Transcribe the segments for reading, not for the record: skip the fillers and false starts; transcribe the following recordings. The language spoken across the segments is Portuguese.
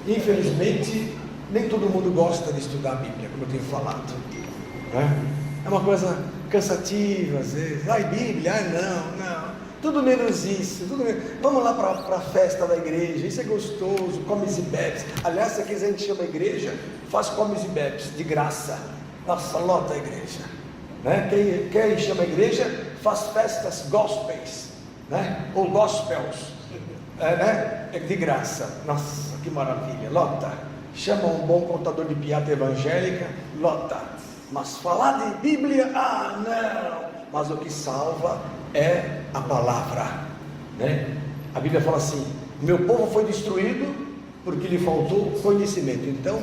Infelizmente, nem todo mundo gosta de estudar a Bíblia, como eu tenho falado, né? É uma coisa cansativa às vezes. Ai, Bíblia, não, tudo menos isso, tudo menos. Vamos lá para a festa da igreja, isso é gostoso, comes e bebes. Aliás, se quiser a gente chama a igreja, faz comes e bebes, de graça. Nossa, lota a igreja, né? Quem chama a igreja, faz festas gospels, né? Ou gospels, né? É de graça. Nossa, que maravilha, lota. Chama um bom contador de piada evangélica, lota. Mas falar de Bíblia, não. Mas o que salva é a palavra, né? A Bíblia fala assim: meu povo foi destruído porque lhe faltou conhecimento. Então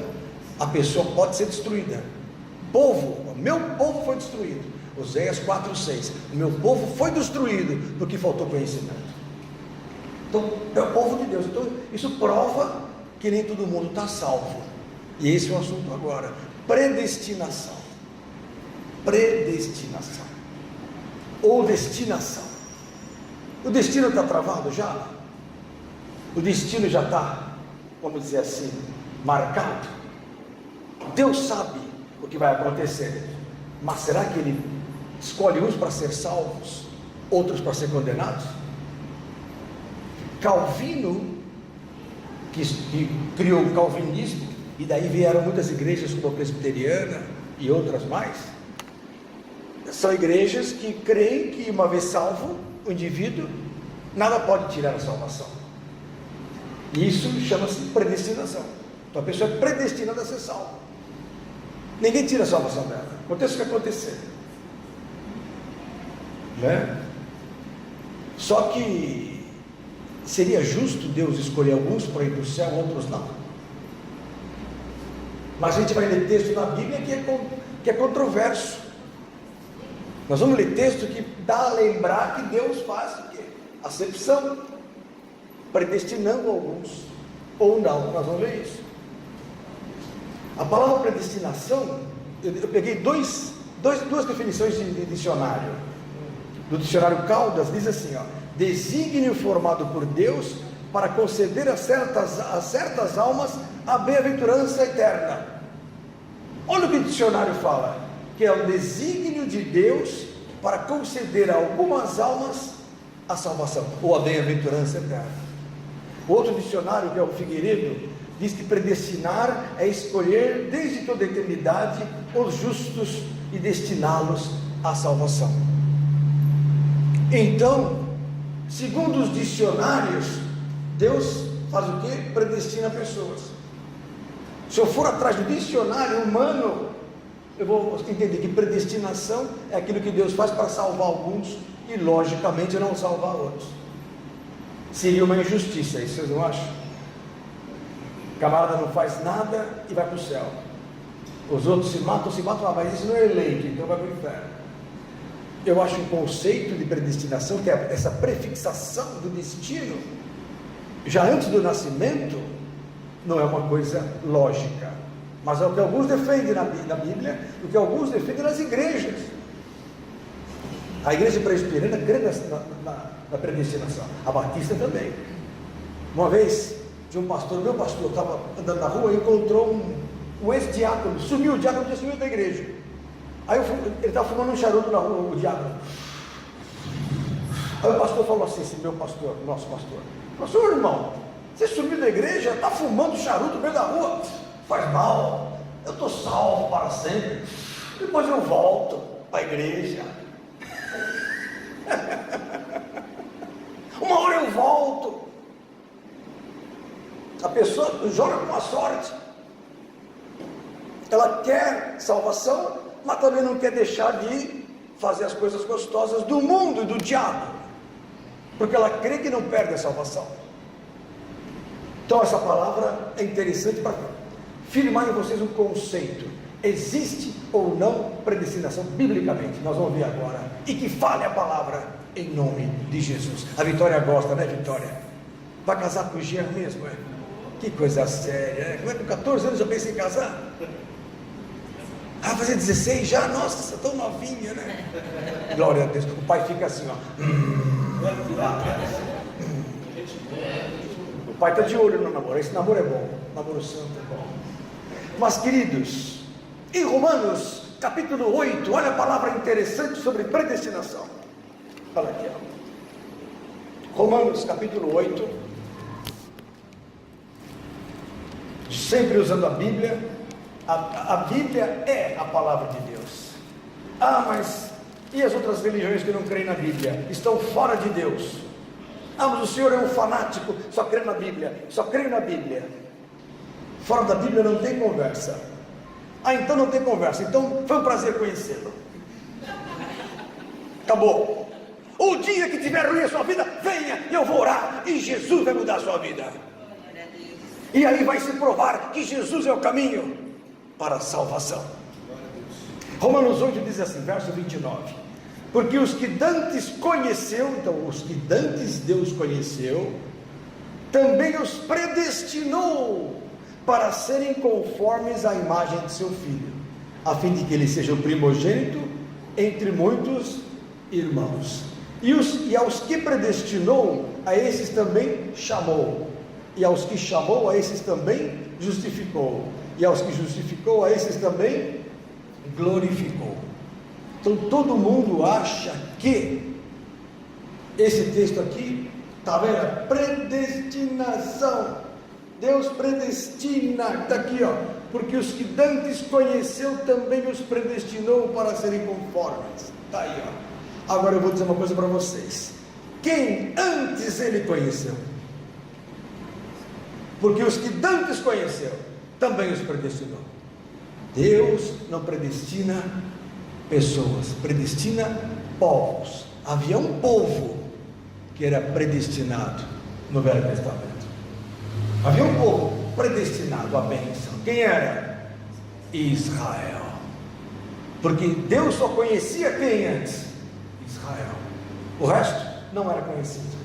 a pessoa pode ser destruída. Meu povo foi destruído. Oséias 4:6. O meu povo foi destruído porque faltou conhecimento. Então é o povo de Deus. Então isso prova que nem todo mundo está salvo. E esse é o assunto agora: predestinação. Predestinação ou destinação. O destino está travado já? O destino já está, vamos dizer assim, marcado? Deus sabe o que vai acontecer, mas será que Ele escolhe uns para ser salvos, outros para ser condenados? Calvino, que criou o calvinismo, e daí vieram muitas igrejas como a presbiteriana e outras mais, são igrejas que creem que uma vez salvo o indivíduo, nada pode tirar a salvação. E isso chama-se predestinação. Então a pessoa é predestinada a ser salva. Ninguém tira a salvação dela, aconteça o que acontecer, né? Só que seria justo Deus escolher alguns para ir para o céu, outros não. Mas a gente vai ler texto na Bíblia que é controverso. Nós vamos ler texto que dá a lembrar que Deus faz o quê? Acepção, predestinando alguns, ou não. Nós vamos ver isso. A palavra predestinação, eu peguei duas definições de dicionário. Do dicionário Caldas, diz assim, ó: desígnio formado por Deus para conceder a certas almas a bem-aventurança eterna. Olha o que o dicionário fala, que é o desígnio de Deus para conceder a algumas almas a salvação, ou a bem-aventurança eterna. O outro dicionário, que é o Figueiredo, diz que predestinar é escolher desde toda a eternidade os justos e destiná-los à salvação. Então, segundo os dicionários, Deus faz o quê? Predestina pessoas. Se eu for atrás do dicionário humano, eu vou entender que predestinação é aquilo que Deus faz para salvar alguns e logicamente não salvar outros. Seria uma injustiça, isso vocês não acham? O camarada não faz nada e vai para o céu. Os outros se matam, mas isso não é eleito, então vai para o inferno. Eu acho um conceito de predestinação, que é essa prefixação do destino, já antes do nascimento, não é uma coisa lógica. Mas é o que alguns defendem na Bíblia, o que alguns defendem nas igrejas. A igreja presbiteriana crê na predestinação, a batista também. Uma vez, de um pastor, meu pastor, estava andando na rua e encontrou um ex-diácono, sumiu, o diácono tinha sumido da igreja. Aí ele estava fumando um charuto na rua, o diácono. Aí o pastor falou assim, meu pastor, nosso pastor: pastor, irmão, você sumiu da igreja, está fumando charuto no meio da rua, faz mal, eu estou salvo para sempre, depois eu volto para a igreja. Uma hora eu volto. A pessoa joga com a sorte, ela quer salvação, mas também não quer deixar de fazer as coisas gostosas do mundo e do diabo, porque ela crê que não perde a salvação. Então essa palavra é interessante para firmar em vocês um conceito: existe ou não predestinação biblicamente? Nós vamos ver agora, e que fale a palavra em nome de Jesus. A Vitória gosta, né, Vitória? Vai casar com o Jean mesmo, é? Que coisa séria, né? Como é que com 14 anos eu pensei em casar? Ah, fazer 16 já? Nossa, tão novinha, né? Glória a Deus. O pai fica assim, ó. O pai está de olho no namoro. Esse namoro é bom. namoro santo é bom. Mas queridos, em Romanos capítulo 8, olha a palavra interessante sobre predestinação. Olha aqui, ó. Romanos capítulo 8, sempre usando a Bíblia. A Bíblia é a palavra de Deus. Ah, mas e as outras religiões que não creem na Bíblia? Estão fora de Deus. Ah, mas o senhor é um fanático, só crê na Bíblia, só crê na Bíblia. Fora da Bíblia não tem conversa. Ah, então não tem conversa, então foi um prazer conhecê-lo. Acabou. O dia que tiver ruim a sua vida, venha, eu vou orar, e Jesus vai mudar a sua vida. E aí vai se provar que Jesus é o caminho para a salvação. Romanos 8 diz assim, verso 29, porque os que dantes conheceu, então os que dantes Deus conheceu, também os predestinou para serem conformes à imagem de seu Filho, a fim de que ele seja o primogênito entre muitos irmãos. E aos que predestinou, a esses também chamou, e aos que chamou, a esses também justificou, e aos que justificou, a esses também glorificou. Então todo mundo acha que esse texto aqui está vendo? Predestinação. Deus predestina, está aqui, ó, porque os que dantes conheceu também os predestinou para serem conformes. Está aí, ó. Agora eu vou dizer uma coisa para vocês: quem antes ele conheceu? Porque os que dantes conheceu também os predestinou. Deus não predestina pessoas, predestina povos. Havia um povo que era predestinado no Velho Testamento. Havia um povo predestinado à bênção. Quem era? Israel. Porque Deus só conhecia quem antes? Israel. O resto não era conhecido.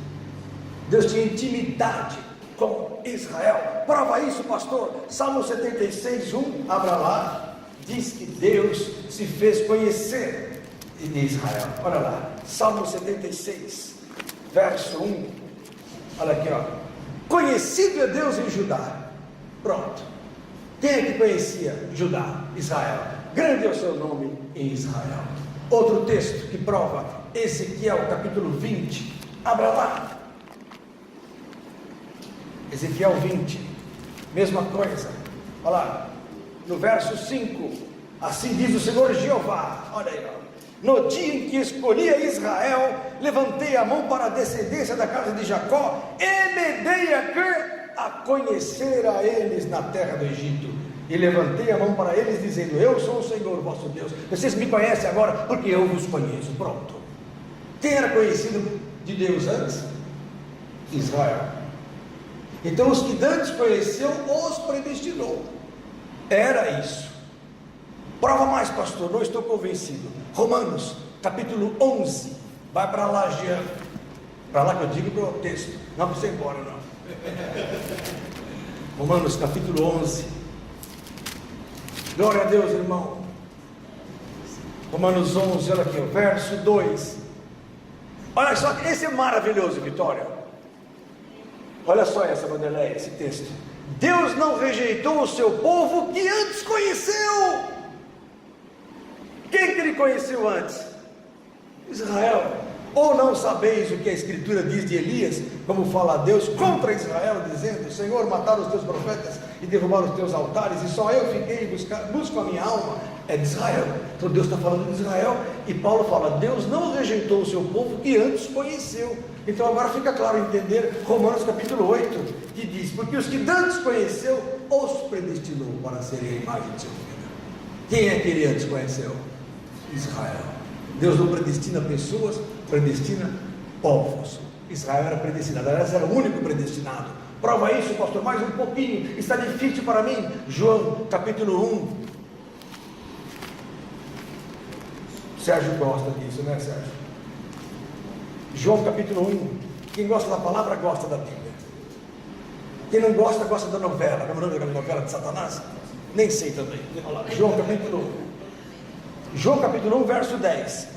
Deus tinha intimidade com Israel. Prova isso, pastor. Salmo 76, 1, abra lá. Diz que Deus se fez conhecer em Israel. Olha lá, Salmo 76, verso 1. Olha aqui, ó. Conhecido é Deus em Judá. Pronto. Quem é que conhecia Judá? Israel. Grande é o seu nome em Israel. Outro texto que prova, Ezequiel capítulo 20. Abra lá. Ezequiel 20. Mesma coisa. Olha lá. No verso 5. Assim diz o Senhor Jeová. Olha aí, ó. No dia em que escolhi a Israel, levantei a mão para a descendência da casa de Jacó e me dei a conhecer a eles na terra do Egito. E levantei a mão para eles, dizendo: eu sou o Senhor vosso Deus. Vocês me conhecem agora porque eu vos conheço. Pronto. Quem era conhecido de Deus antes? Israel. Então os que antes conheceu, os predestinou. Era isso. Prova mais, pastor, não estou convencido. Romanos, capítulo 11. Vai para lá, Jean. Para lá que eu digo para o texto. Não para você ir embora, não. Romanos, capítulo 11. Glória a Deus, irmão. Romanos 11, olha aqui, o verso 2. Olha só, esse é maravilhoso, Vitória. Olha só essa, Vanderlei, esse texto. Deus não rejeitou o seu povo que antes conheceu. Quem que ele conheceu antes? Israel. Ou não sabeis o que a Escritura diz de Elias, como fala Deus contra Israel, dizendo: Senhor, mataram os teus profetas e derrubaram os teus altares, e só eu fiquei busco a minha alma. É de Israel. Então Deus está falando de Israel, e Paulo fala: Deus não rejeitou o seu povo que antes conheceu. Então agora fica claro entender Romanos capítulo 8, que diz: porque os que antes conheceu, os predestinou para serem a imagem de seu filho. Quem é que ele antes conheceu? Israel. Deus não predestina pessoas, predestina povos. Israel era predestinado, aliás, era o único predestinado. Prova isso, pastor, mais um pouquinho, está difícil para mim. João capítulo 1. Sérgio gosta disso, né, Sérgio? João capítulo 1. Quem gosta da palavra, gosta da Bíblia. Quem não gosta, gosta da novela. Como é o nome da novela de Satanás? Nem sei também. Olha lá, João capítulo 1. João capítulo 1, verso 10.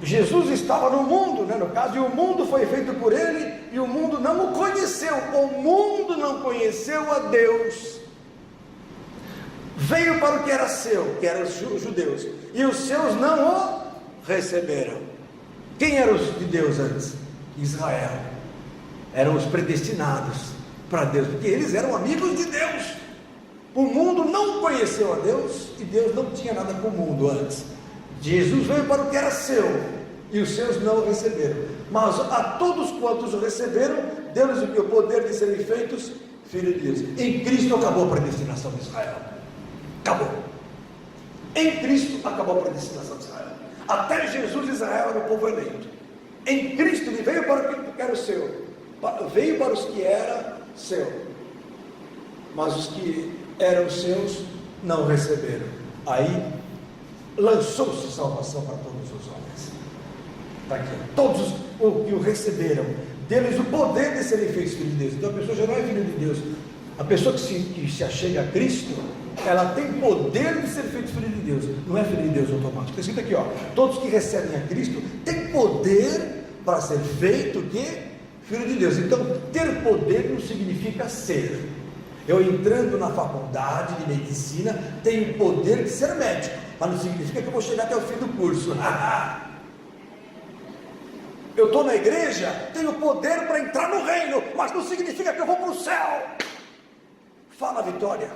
Jesus estava no mundo, né, no caso, e o mundo foi feito por ele, e o mundo não o conheceu, o mundo não conheceu a Deus. Veio para o que era seu, que eram os judeus, e os seus não o receberam. Quem eram os de Deus antes? Israel. Eram os predestinados para Deus, porque eles eram amigos de Deus. O mundo não conheceu a Deus, e Deus não tinha nada com o mundo antes. Jesus veio para o que era seu, e os seus não o receberam. Mas a todos quantos o receberam, deu-lhes o poder de serem feitos filhos de Deus. Em Cristo acabou a predestinação de Israel. Acabou. Em Cristo acabou a predestinação de Israel. Até Jesus, Israel era o povo eleito. Em Cristo ele veio para o que era o seu, veio para os que era seu, mas os que eram seus não o receberam. Aí lançou-se salvação para todos os homens. Está aqui, todos os que o receberam, deles o poder de serem feitos filhos de Deus. Então a pessoa já não é filho de Deus. A pessoa que se achega a Cristo, ela tem poder de ser feito filho de Deus. Não é filho de Deus automático. Está escrito aqui, ó, todos que recebem a Cristo têm poder para ser feito que filho de Deus. Então ter poder não significa ser. Eu entrando na faculdade de medicina tenho o poder de ser médico, mas não significa que eu vou chegar até o fim do curso. Eu estou na igreja, tenho poder para entrar no reino, mas não significa que eu vou para o céu. Fala, Vitória.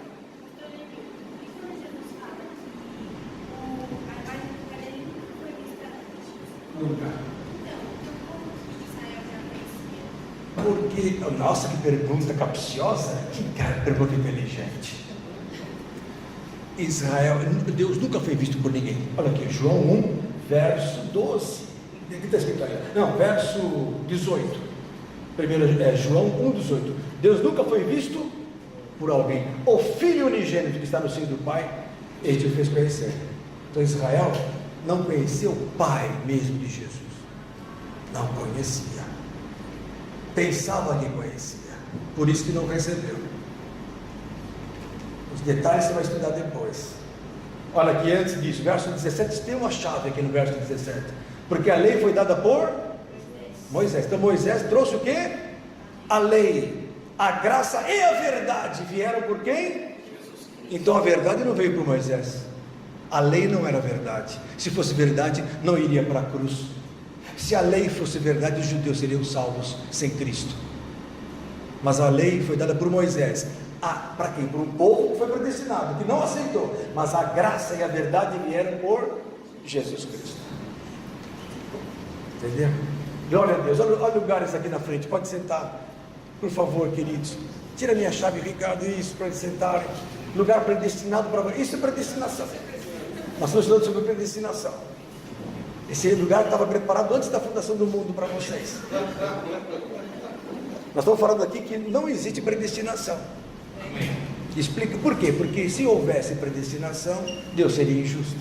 Nunca. Porque, nossa, que pergunta capciosa, que pergunta inteligente. Israel, Deus nunca foi visto por ninguém. Olha aqui, João 1, verso 12. O que está escrito aí? Não, verso 18. Primeiro é João 1, 18. Deus nunca foi visto por alguém. O Filho unigênito que está no seio do Pai, este o fez conhecer. Então Israel não conhecia o Pai mesmo de Jesus. Não conhecia. Pensava que conhecia, por isso que não recebeu. Os detalhes você vai estudar depois. Olha aqui antes disso, verso 17, tem uma chave aqui no verso 17, porque a lei foi dada por Moisés. Então Moisés trouxe o que? A lei, a graça e a verdade vieram por quem? Então a verdade não veio por Moisés, a lei não era verdade. Se fosse verdade, não iria para a cruz. Se a lei fosse verdade, os judeus seriam salvos sem Cristo. Mas a lei foi dada por Moisés. Para quem? Para um povo que foi predestinado, que não aceitou. Mas a graça e a verdade vieram por Jesus Cristo. Entendeu? Glória a Deus. Olha lugares aqui na frente. Pode sentar, por favor, queridos. Tira minha chave, Ricardo. Isso, para eles sentarem. Lugar predestinado para você. Isso é predestinação. Nós estamos falando sobre predestinação. Esse lugar estava preparado antes da fundação do mundo para vocês. Nós estamos falando aqui que não existe predestinação. Explica por quê? Porque se houvesse predestinação, Deus seria injusto.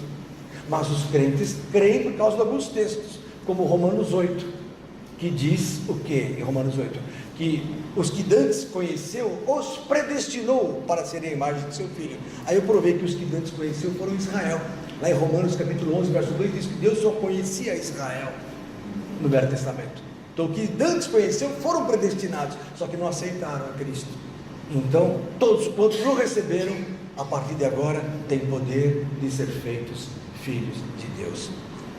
Mas os crentes creem por causa de alguns textos, como Romanos 8, que diz o quê em Romanos 8? Que os que dantes conheceu, os predestinou para serem a imagem de seu filho. Aí eu provei que os que dantes conheceu foram Israel. Lá em Romanos capítulo 11, verso 2, diz que Deus só conhecia Israel no Velho Testamento. Então, o que dantes conheceu foram predestinados, só que não aceitaram a Cristo. Então, todos quantos o receberam, a partir de agora, têm poder de ser feitos filhos de Deus.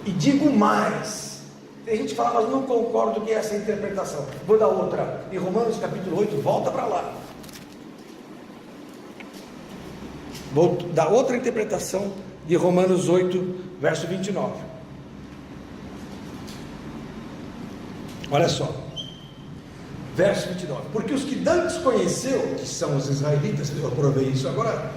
E digo mais, tem gente que fala, mas não concordo com essa interpretação. Vou dar outra, em Romanos capítulo 8, volta para lá. Vou dar outra interpretação de Romanos 8, verso 29. Olha só, verso 29. Porque os que dantes conheceu, que são os israelitas, eu provei isso agora,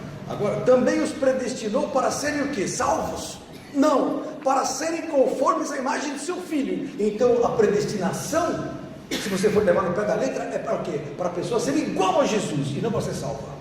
também os predestinou para serem o que? Salvos? Não, para serem conformes à imagem de seu filho. Então a predestinação, se você for levar no pé da letra, é para o quê? Para a pessoa ser igual a Jesus e não para ser salva.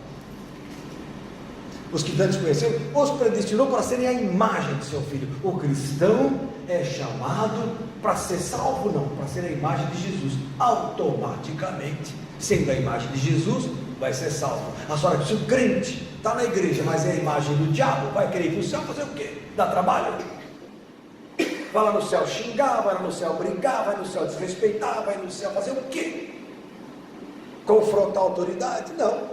Os que dantes conheceu, os predestinou para serem a imagem de seu filho. O cristão é chamado para ser salvo, não, para ser a imagem de Jesus. Automaticamente, sendo a imagem de Jesus, vai ser salvo. A senhora, se o crente está na igreja, mas é a imagem do diabo, vai querer ir para o céu fazer o quê? Dá trabalho? Vai lá no céu xingar, vai lá no céu brigar, vai no céu desrespeitar, vai no céu fazer o quê? Confrontar a autoridade? Não.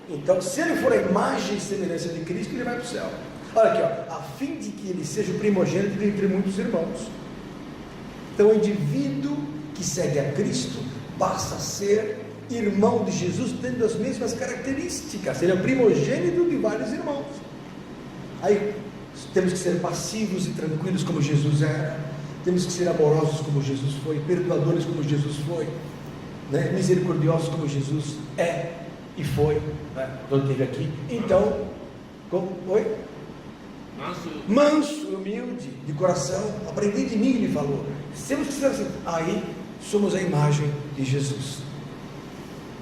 Então, se ele for a imagem e semelhança de Cristo, ele vai para o céu. Olha aqui, ó, a fim de que ele seja o primogênito entre muitos irmãos. Então, o indivíduo que segue a Cristo passa a ser irmão de Jesus, tendo as mesmas características. Ele é o primogênito de vários irmãos. Aí temos que ser passivos e tranquilos como Jesus era, temos que ser amorosos como Jesus foi, perdoadores como Jesus foi, né? Misericordiosos como Jesus é e foi, né? Quando esteve aqui. Então, como foi? Manso, humilde, de coração. Aprendi de mim, ele falou. Temos que ser assim. Aí somos a imagem de Jesus.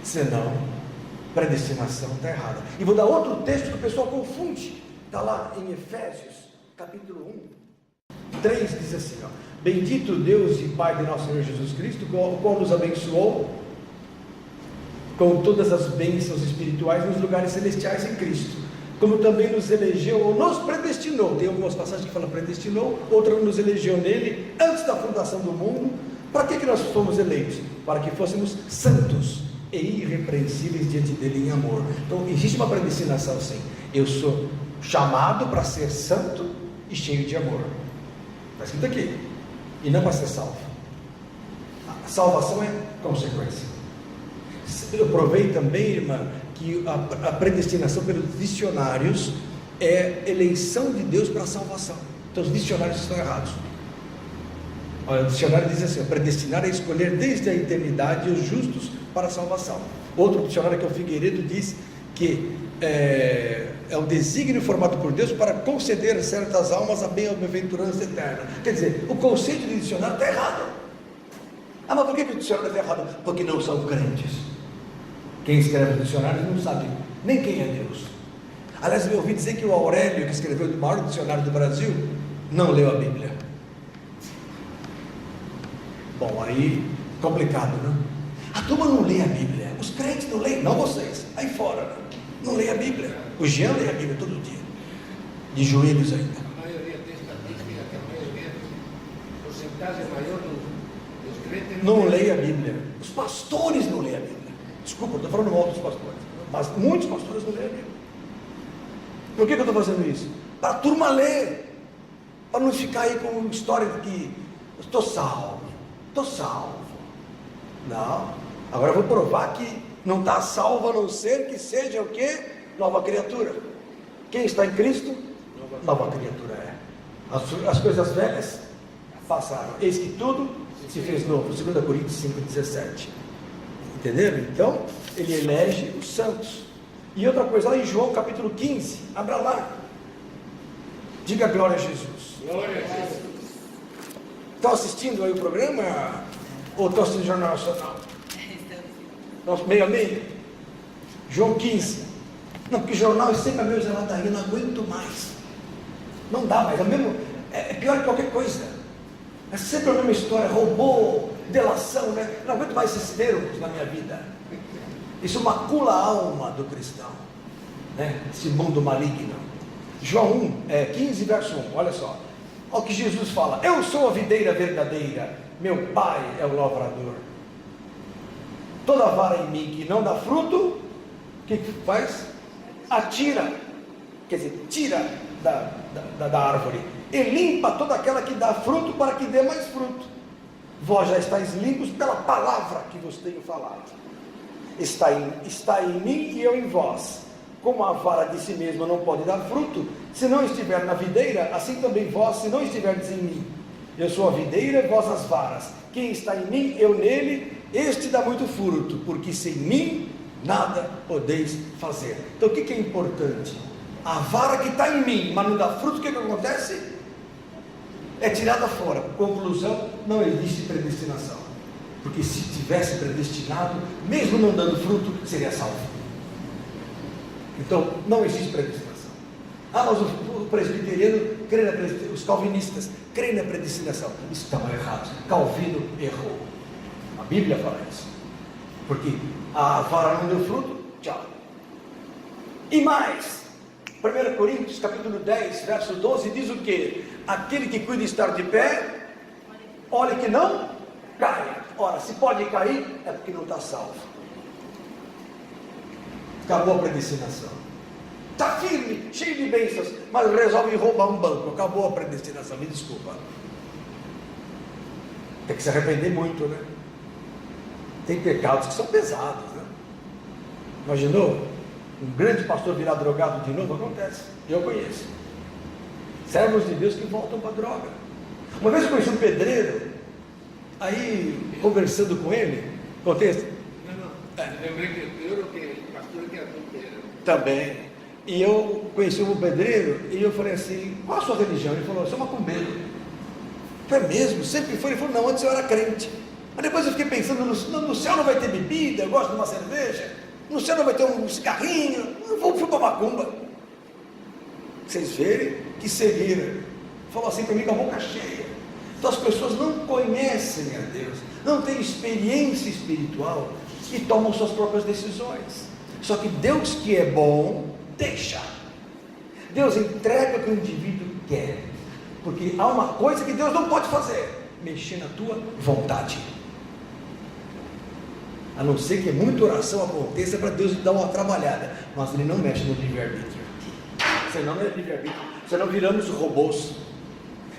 Senão, predestinação está errada. E vou dar outro texto que o pessoal confunde. Está lá em Efésios, capítulo 1, 3, diz assim, ó: bendito Deus e Pai de nosso Senhor Jesus Cristo, o qual nos abençoou com todas as bênçãos espirituais nos lugares celestiais em Cristo, como também nos elegeu, ou nos predestinou. Tem algumas passagens que falam predestinou, outra nos elegeu nele, antes da fundação do mundo. Para que nós fomos eleitos? Para que fôssemos santos e irrepreensíveis diante dele em amor. Então existe uma predestinação, sim. Eu sou chamado para ser santo e cheio de amor, está escrito aqui, e não para ser salvo. A salvação é consequência. Eu provei também, irmã, que a predestinação pelos dicionários é eleição de Deus para a salvação. Então os dicionários estão errados. Olha, o dicionário diz assim: predestinar é escolher desde a eternidade os justos para a salvação. Outro dicionário, que é o Figueiredo, diz que é o desígnio formado por Deus para conceder a certas almas a bem-aventurança eterna. Quer dizer, o conceito de dicionário está errado. Ah, mas por que o dicionário está errado? Porque não são crentes. Quem escreve o dicionário não sabe nem quem é Deus. Aliás, eu ouvi dizer que o Aurélio, que escreveu o maior dicionário do Brasil, não leu a Bíblia. Bom, aí complicado, não? A turma não lê a Bíblia. Os crentes não leem, não vocês, aí fora, né? Não lê a Bíblia. O Jean lê a Bíblia todo dia, de joelhos ainda. A maioria tem estatística que a maioria, a porcentagem maior dos crentes não lê a Bíblia. Os pastores não leem a Bíblia. Desculpa, eu estou falando mal dos pastores, mas muitos pastores não leem a Bíblia. Por que eu estou fazendo isso? Para a turma ler, para não ficar aí com história de que eu estou salvo. Não, agora eu vou provar que não está salvo, a não ser que seja o quê? Nova criatura. Quem está em Cristo? Nova criatura é. As coisas velhas passaram, eis que tudo se fez novo. 2 Coríntios 5,17. Entenderam? Então, ele elege os santos. E outra coisa, lá em João capítulo 15, abra lá, diga glória a Jesus. Glória a Jesus. Estão assistindo aí o programa? Ou estão assistindo o Jornal Nacional? Nosso meio a meio. João 15. Não, porque jornal é sempre a mesma ladainha, eu não aguento mais. Não dá mais, é pior que qualquer coisa. É sempre a mesma história, roubou, delação, né? Eu não aguento mais esses termos na minha vida. Isso macula a alma do cristão, né? Esse mundo maligno. João 15, verso 1, olha só. Olha o que Jesus fala: eu sou a videira verdadeira, meu pai é o lavrador. Toda vara em mim que não dá fruto, o que faz? Atira, quer dizer, tira da árvore, e limpa toda aquela que dá fruto, para que dê mais fruto. Vós já estáis limpos pela palavra que vos tenho falado. Está em mim e eu em vós. Como a vara de si mesma não pode dar fruto se não estiver na videira, assim também vós, se não estiverdes em mim. Eu sou a videira, vós as varas. Quem está em mim, eu nele, este dá muito fruto, porque sem mim nada podeis fazer. Então o que é importante? A vara que está em mim, mas não dá fruto, o que acontece? É tirada fora. Conclusão: não existe predestinação. Porque se tivesse predestinado, mesmo não dando fruto, seria salvo. Então não existe predestinação. Ah, mas o presbiteriano crê na predestinação, os calvinistas creem na predestinação. Estão errados. Calvino errou. A Bíblia fala isso. Porque a vara não deu fruto, tchau. E mais, 1 Coríntios capítulo 10, verso 12, diz o quê? aquele que cuida de estar de pé, olha que não caia. Ora, se pode cair, é porque não está salvo. Acabou a predestinação. Está firme, cheio de bênçãos, mas resolve roubar um banco. Acabou a predestinação, me desculpa. Tem que se arrepender muito, né? Tem pecados que são pesados, né? Imaginou? Um grande pastor virar drogado de novo? Acontece, eu conheço. Servos de Deus que voltam para a droga. Uma vez eu conheci um pedreiro, aí conversando com ele, contexto? Não. Lembrei que o pior é que o pastor que é adulteiro. Também. E eu conheci um pedreiro e eu falei assim, qual a sua religião? Ele falou, eu sou macumbeiro. É mesmo? Sempre foi? Ele falou, não, antes eu era crente. Mas depois eu fiquei pensando, no céu não vai ter bebida, eu gosto de uma cerveja, no céu não vai ter um cigarrinho, eu fui para macumba. Vocês verem que seguiram. Falou assim para mim com a boca cheia. Então as pessoas não conhecem a Deus, não têm experiência espiritual e tomam suas próprias decisões. Só que Deus que é bom, deixa. Deus entrega o que o indivíduo quer. Porque há uma coisa que Deus não pode fazer: mexer na tua vontade. A não ser que muita oração aconteça para Deus dar uma trabalhada. Mas Ele não mexe no livre-arbítrio. Senão não é livre-arbítrio. Senão viramos robôs.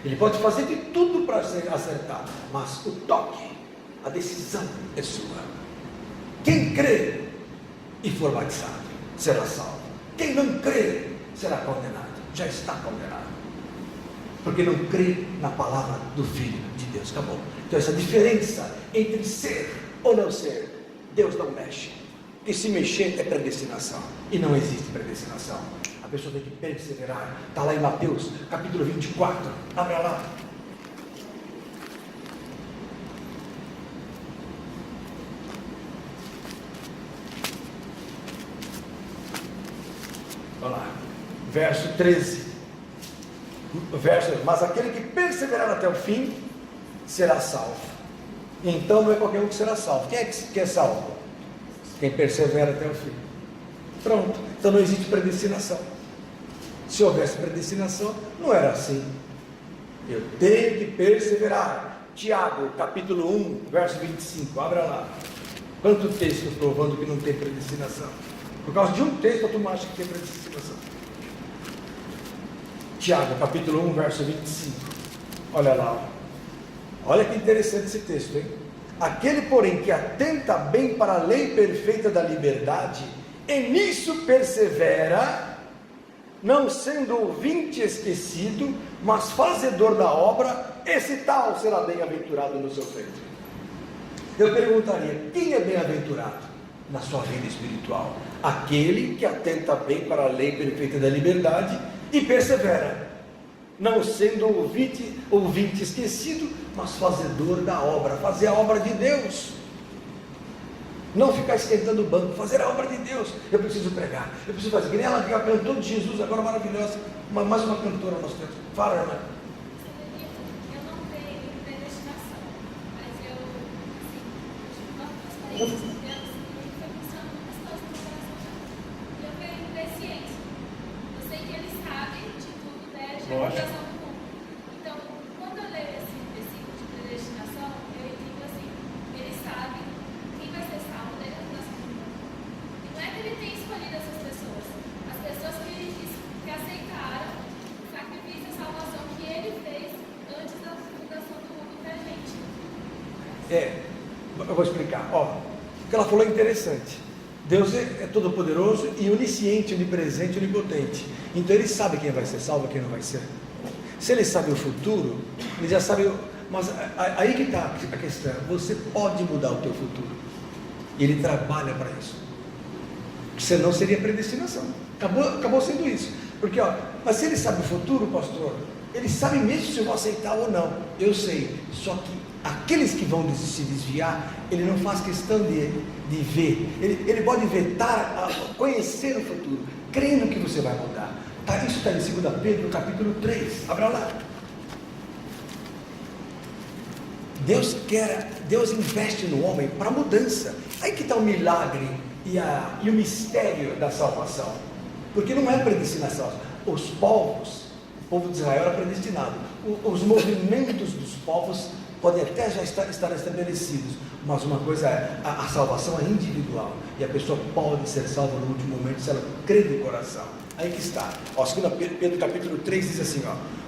Ele pode fazer de tudo para acertar. Mas o toque, a decisão é sua. Quem crê e for batizado será salvo. Quem não crê será condenado. Já está condenado. Porque não crê na palavra do Filho de Deus. Acabou. Então essa diferença entre ser ou não ser, Deus não mexe. Porque se mexer é predestinação. E não existe predestinação. A pessoa tem que perseverar. Está lá em Mateus, capítulo 24. Abra lá. Olha lá. Verso 13. Mas aquele que perseverar até o fim será salvo. Então não é qualquer um que será salvo. Quem é que é salvo? Quem persevera até o fim. Pronto. Então não existe predestinação. Se houvesse predestinação, não era assim. Eu tenho que perseverar. Tiago, capítulo 1, verso 25. Abra lá. Quanto texto provando que não tem predestinação? Por causa de um texto, a turma acha que tem predestinação. Tiago, capítulo 1, verso 25. Olha lá. Olha que interessante esse texto, hein? Aquele, porém, que atenta bem para a lei perfeita da liberdade, e nisso persevera, não sendo ouvinte esquecido, mas fazedor da obra, esse tal será bem-aventurado no seu feito. Eu perguntaria, quem é bem-aventurado na sua vida espiritual? Aquele que atenta bem para a lei perfeita da liberdade e persevera, não sendo ouvinte esquecido, mas fazedor da obra. Fazer a obra de Deus, não ficar esquentando o banco, fazer a obra de Deus. Eu preciso pregar, eu preciso fazer, que nem ela cantou de Jesus agora, maravilhosa, mais uma cantora nós temos. Fala, irmã. Eu não tenho predestinação, mas eu, assim, uma experiência de Deus, e foi funcionando muitas coisas no coração já. E eu tenho presciência. Eu sei que Ele sabe de tudo, desde a fundação do mundo. Então, quando eu leio esse versículo de predestinação, eu entendo assim: Ele sabe quem vai ser salvo desde a fundação do mundo. E não é que Ele tenha escolhido essas pessoas, as pessoas que aceitaram o sacrifício e a salvação que Ele fez antes da fundação do mundo para a gente. Eu vou explicar. O que ela falou é interessante. Deus é todo-poderoso e onisciente, onipresente, onipotente. Então Ele sabe quem vai ser salvo e quem não vai ser. Se Ele sabe o futuro, Ele já sabe. Mas aí que está a questão. Você pode mudar o teu futuro. E Ele trabalha para isso. Senão seria predestinação. Acabou sendo isso. Porque, mas se Ele sabe o futuro, pastor, Ele sabe mesmo se eu vou aceitar ou não. Eu sei. Só que aqueles que vão se desviar, Ele não faz questão de ver. Ele pode vetar, conhecer o futuro, crendo que você vai mudar. Isso está em 2 Pedro, capítulo 3. Abra lá. Deus investe no homem para mudança. Aí que está o milagre e o mistério da salvação. Porque não é predestinação. O povo de Israel era predestinado. os movimentos dos povos podem até já estar estabelecidos, mas uma coisa é, a salvação é individual, e a pessoa pode ser salva no último momento se ela crê de coração. Aí que está, 2 Pedro capítulo 3 diz assim,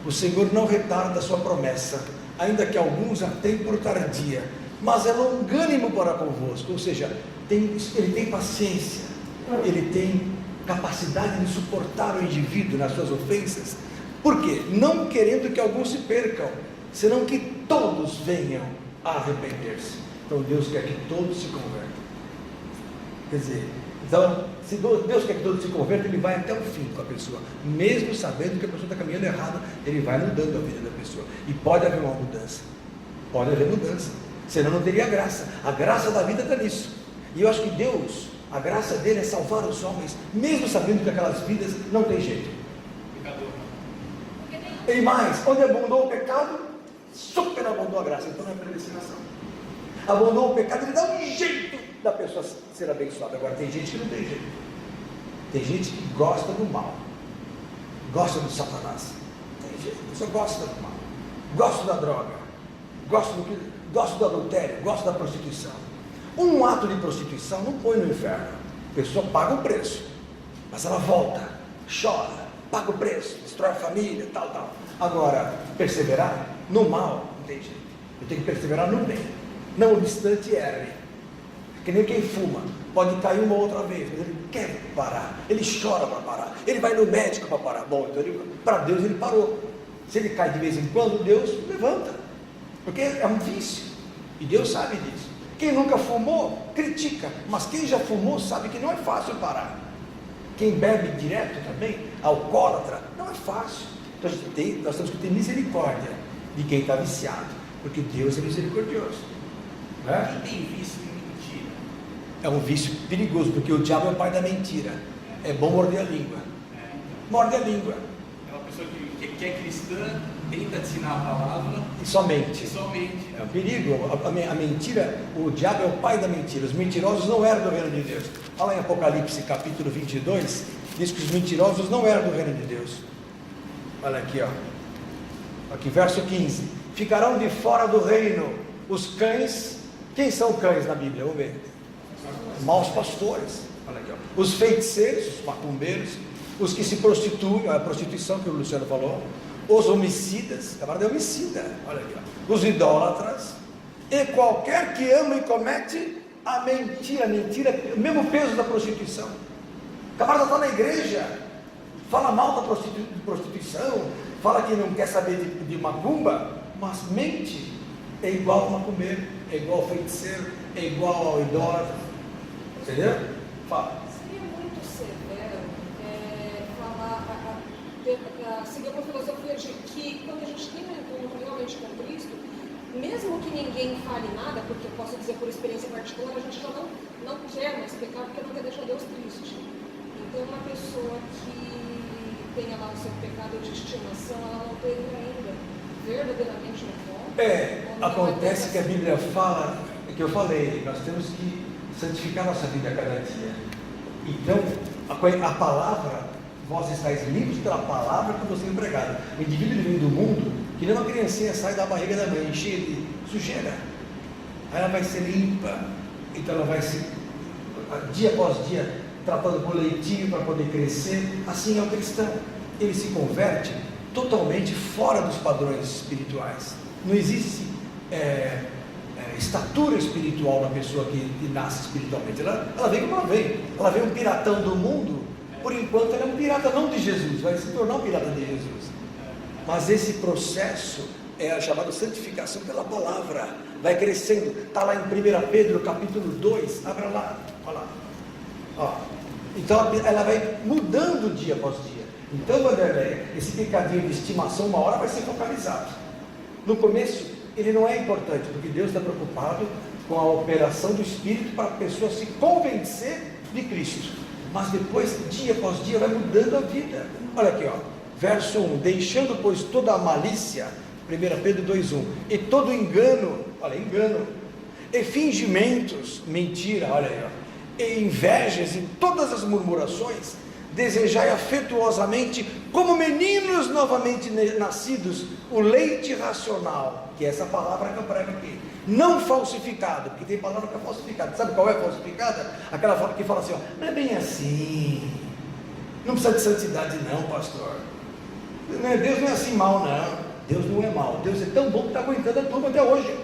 o Senhor não retarda a sua promessa, ainda que alguns a tenham por tardia, mas é longânimo para convosco, ou seja, ele tem paciência, ele tem capacidade de suportar o indivíduo nas suas ofensas. Por quê? Não querendo que alguns se percam, senão que todos venham a arrepender-se. Então Deus quer que todos se convertam. Quer dizer, então, se Deus quer que todos se convertam, Ele vai até o fim com a pessoa, mesmo sabendo que a pessoa está caminhando errado, Ele vai mudando a vida da pessoa. E pode haver uma mudança, pode haver mudança, senão não teria graça. A graça da vida está nisso. E eu acho que Deus, a graça dele é salvar os homens, mesmo sabendo que aquelas vidas não tem jeito. E mais, onde abundou o pecado, superabundou a graça. Então não é predestinação. Abundou o pecado, ele dá um jeito da pessoa ser abençoada. Agora tem gente que não tem jeito. Tem gente que gosta do mal, gosta do Satanás. Tem gente que só gosta do mal, gosta da droga, gosta do adultério, gosta da prostituição. Um ato de prostituição não põe no inferno. A pessoa paga o preço, mas ela volta, chora, paga o preço, destrói a família, tal. Agora, perseverar no mal, não tem jeito. Eu tenho que perseverar no bem. Não obstante erre. Que nem quem fuma, pode cair uma outra vez, mas ele quer parar, ele chora para parar, ele vai no médico para parar. Bom, então para Deus ele parou. Se ele cai de vez em quando, Deus levanta, porque é um vício, e Deus sabe disso. Quem nunca fumou, critica, mas quem já fumou sabe que não é fácil parar. Quem bebe direto também, alcoólatra, não é fácil. Então nós temos que ter misericórdia de quem está viciado, porque Deus é misericordioso. Né? Tem vício em mentira. É um vício perigoso, porque o diabo é o pai da mentira. É bom morder a língua. Morde a língua. É uma pessoa que é cristã, tenta ensinar a palavra E somente. somente. É um perigo. A mentira, o diabo é o pai da mentira. Os mentirosos não eram do reino de Deus. Olha lá em Apocalipse capítulo 22, diz que os mentirosos não eram do reino de Deus. Olha aqui, aqui verso 15: ficarão de fora do reino os cães. Quem são cães na Bíblia? Vamos ver. Maus pastores. Olha aqui, os feiticeiros, os macumbeiros, os que se prostituem, a prostituição que o Luciano falou, os homicidas, camarada é homicida, olha aqui, os idólatras, e qualquer que ama e comete a mentira é o mesmo peso da prostituição. O camarada está na igreja, fala mal da prostituição, fala que não quer saber de macumba, mas mente. É igual ao macumbeiro, é igual ao feiticeiro, é igual ao idólatra. Entendeu? Fala. Seria muito severo seguir uma filosofia de que quando a gente tem um encontro realmente com Cristo, mesmo que ninguém fale nada, porque eu posso dizer por experiência particular, a gente já não quer mais pecar porque não quer deixar Deus triste. Então uma pessoa que tenha lá o seu pecado de estimação, ela não teve ainda verdadeiramente um encontro. Acontece que a Bíblia fala, que eu falei, nós temos que santificar nossa vida a cada dia. Então, a palavra, vós estáis limpos pela palavra que você é empregado. O indivíduo vem do mundo, que nem uma criancinha sai da barriga da mãe, cheia de sujeira. Aí ela vai ser limpa, então ela vai ser, dia após dia, tratando com leitinho para poder crescer. Assim é o cristão. Ele se converte totalmente fora dos padrões espirituais. Não existe estatura espiritual na pessoa que nasce espiritualmente. Ela vem como ela vem. Ela vem um piratão do mundo. Por enquanto ela é um pirata não de Jesus, vai se tornar um pirata de Jesus. Mas esse processo é chamado santificação pela palavra. Vai crescendo. Está lá em 1 Pedro capítulo 2. Abra lá. Olha lá. Então ela vai mudando dia após dia. Então, Vanderlei, esse pecadinho de estimação uma hora vai ser focalizado. No começo ele não é importante, porque Deus está preocupado com a operação do Espírito para a pessoa se convencer de Cristo. Mas depois, dia após dia, vai mudando a vida. Olha aqui, verso 1: deixando pois toda a malícia, 1 Pedro 2:1, e todo engano, olha, engano, e fingimentos, mentira, olha aí, e invejas e todas as murmurações, desejai afetuosamente, como meninos novamente nascidos, o leite racional, que é essa palavra que eu prego aqui, não falsificado, porque tem palavra que é falsificada. Sabe qual é falsificada? Aquela que fala assim, ó, não é bem assim, não precisa de santidade não, pastor, Deus não é assim mal não. Deus não é mal, Deus é tão bom que está aguentando a turma até hoje.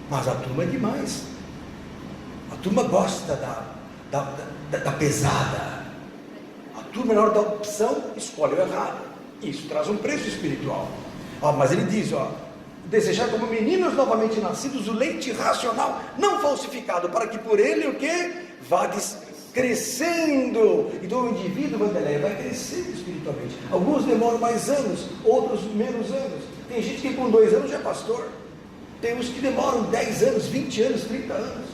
Mas a turma é demais. A turma gosta da pesada. A turma, na hora da opção, escolhe o errado. Isso traz um preço espiritual. Mas ele diz, desejar como meninos novamente nascidos o leite racional, não falsificado, para que por ele o que? Vades crescendo. Então o indivíduo vai crescendo espiritualmente. Alguns demoram mais anos, outros menos anos. Tem gente que com 2 anos já é pastor. Tem uns que demoram 10 anos, 20 anos, 30 anos.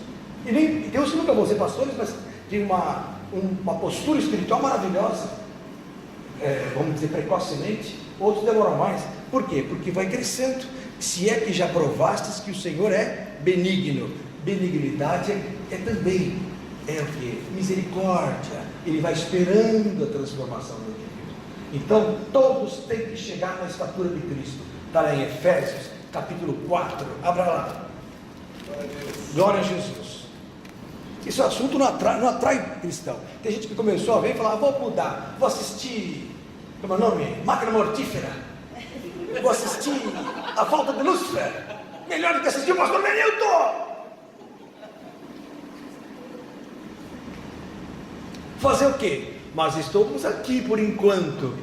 E tem uns que nunca vão ser pastores, mas tem uma postura espiritual maravilhosa, vamos dizer precocemente. Outros demoram mais. Por quê? Porque vai crescendo. Se é que já provastes que o Senhor é benigno. Benignidade é também o que? Misericórdia. Ele vai esperando a transformação do indivíduo. Então todos têm que chegar na estatura de Cristo. Está lá em Efésios capítulo 4, abra lá. Glória a Jesus. Esse assunto não atrai cristão. Tem gente que começou a ver e falar, vou mudar, vou assistir, como é o nome? Máquina Mortífera, vou assistir A Volta de Lúcifer, melhor do que assistir o pastor Benilton. Fazer o quê? Mas estamos aqui por enquanto.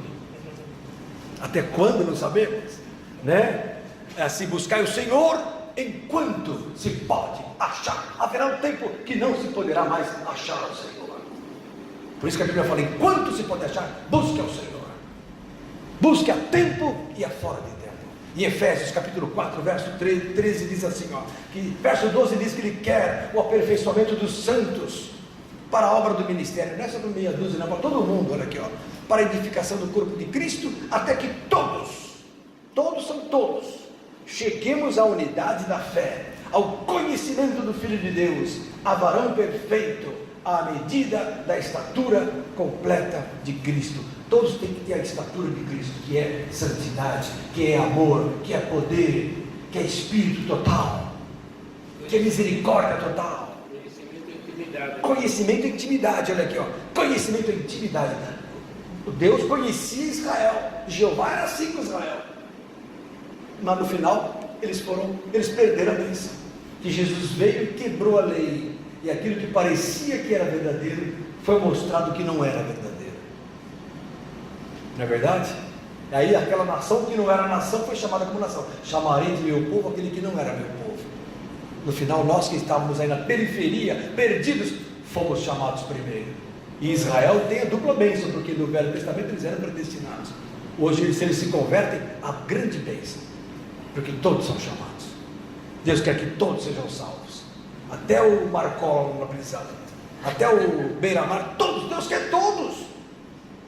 Até quando não sabemos, né? Se buscar o Senhor enquanto se pode achar. Haverá um tempo que não se poderá mais achar o Senhor. Por isso que a Bíblia fala, enquanto se pode achar, busque ao Senhor. Busque a tempo e a fora de tempo. Em Efésios capítulo 4, verso 13 diz assim, que verso 12 diz que ele quer o aperfeiçoamento dos santos para a obra do ministério. Não é só para meia dúzia, não, para todo mundo, olha aqui, para a edificação do corpo de Cristo, até que todos são todos, cheguemos à unidade da fé, ao conhecimento do Filho de Deus, a varão perfeito, à medida da estatura completa de Cristo. Todos têm que ter a estatura de Cristo, que é santidade, que é amor, que é poder, que é espírito total, que é misericórdia total. Conhecimento e intimidade, olha aqui, conhecimento e intimidade. Deus conhecia Israel, Jeová era assim com Israel, mas no final eles perderam a bênção, que Jesus veio e quebrou a lei, e aquilo que parecia que era verdadeiro, foi mostrado que não era verdadeiro, não é verdade? Aí aquela nação que não era nação, foi chamada como nação. Chamarei de meu povo aquele que não era meu povo. No final, nós que estávamos aí na periferia, perdidos, fomos chamados primeiro. E Israel tem a dupla bênção, porque no Velho Testamento eles eram predestinados. Hoje, se eles se convertem, a grande bênção, porque todos são chamados. Deus quer que todos sejam salvos, até o Marcola na prisão, até o Beira-Mar, todos. Deus quer todos.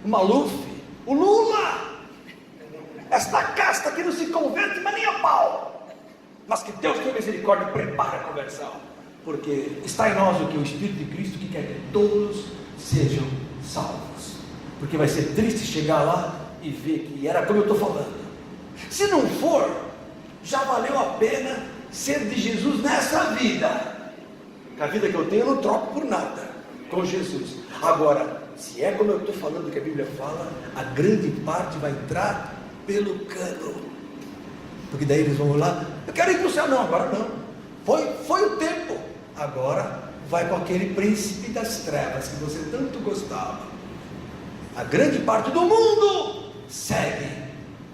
O Maluf, o Lula, esta casta que não se converte, mas nem a pau. Mas que Deus tenha misericórdia e prepare a conversão, porque está em nós o que? O Espírito de Cristo, que quer que todos sejam salvos. Porque vai ser triste chegar lá e ver que era como eu estou falando. Se não for, já valeu a pena ser de Jesus nessa vida. A vida que eu tenho eu não troco por nada com Jesus. Agora, se é como eu estou falando que a Bíblia fala, a grande parte vai entrar pelo cano. Porque daí eles vão lá, eu quero ir para o céu. Não, agora não, foi o tempo. Agora vai com aquele príncipe das trevas que você tanto gostava. A grande parte do mundo segue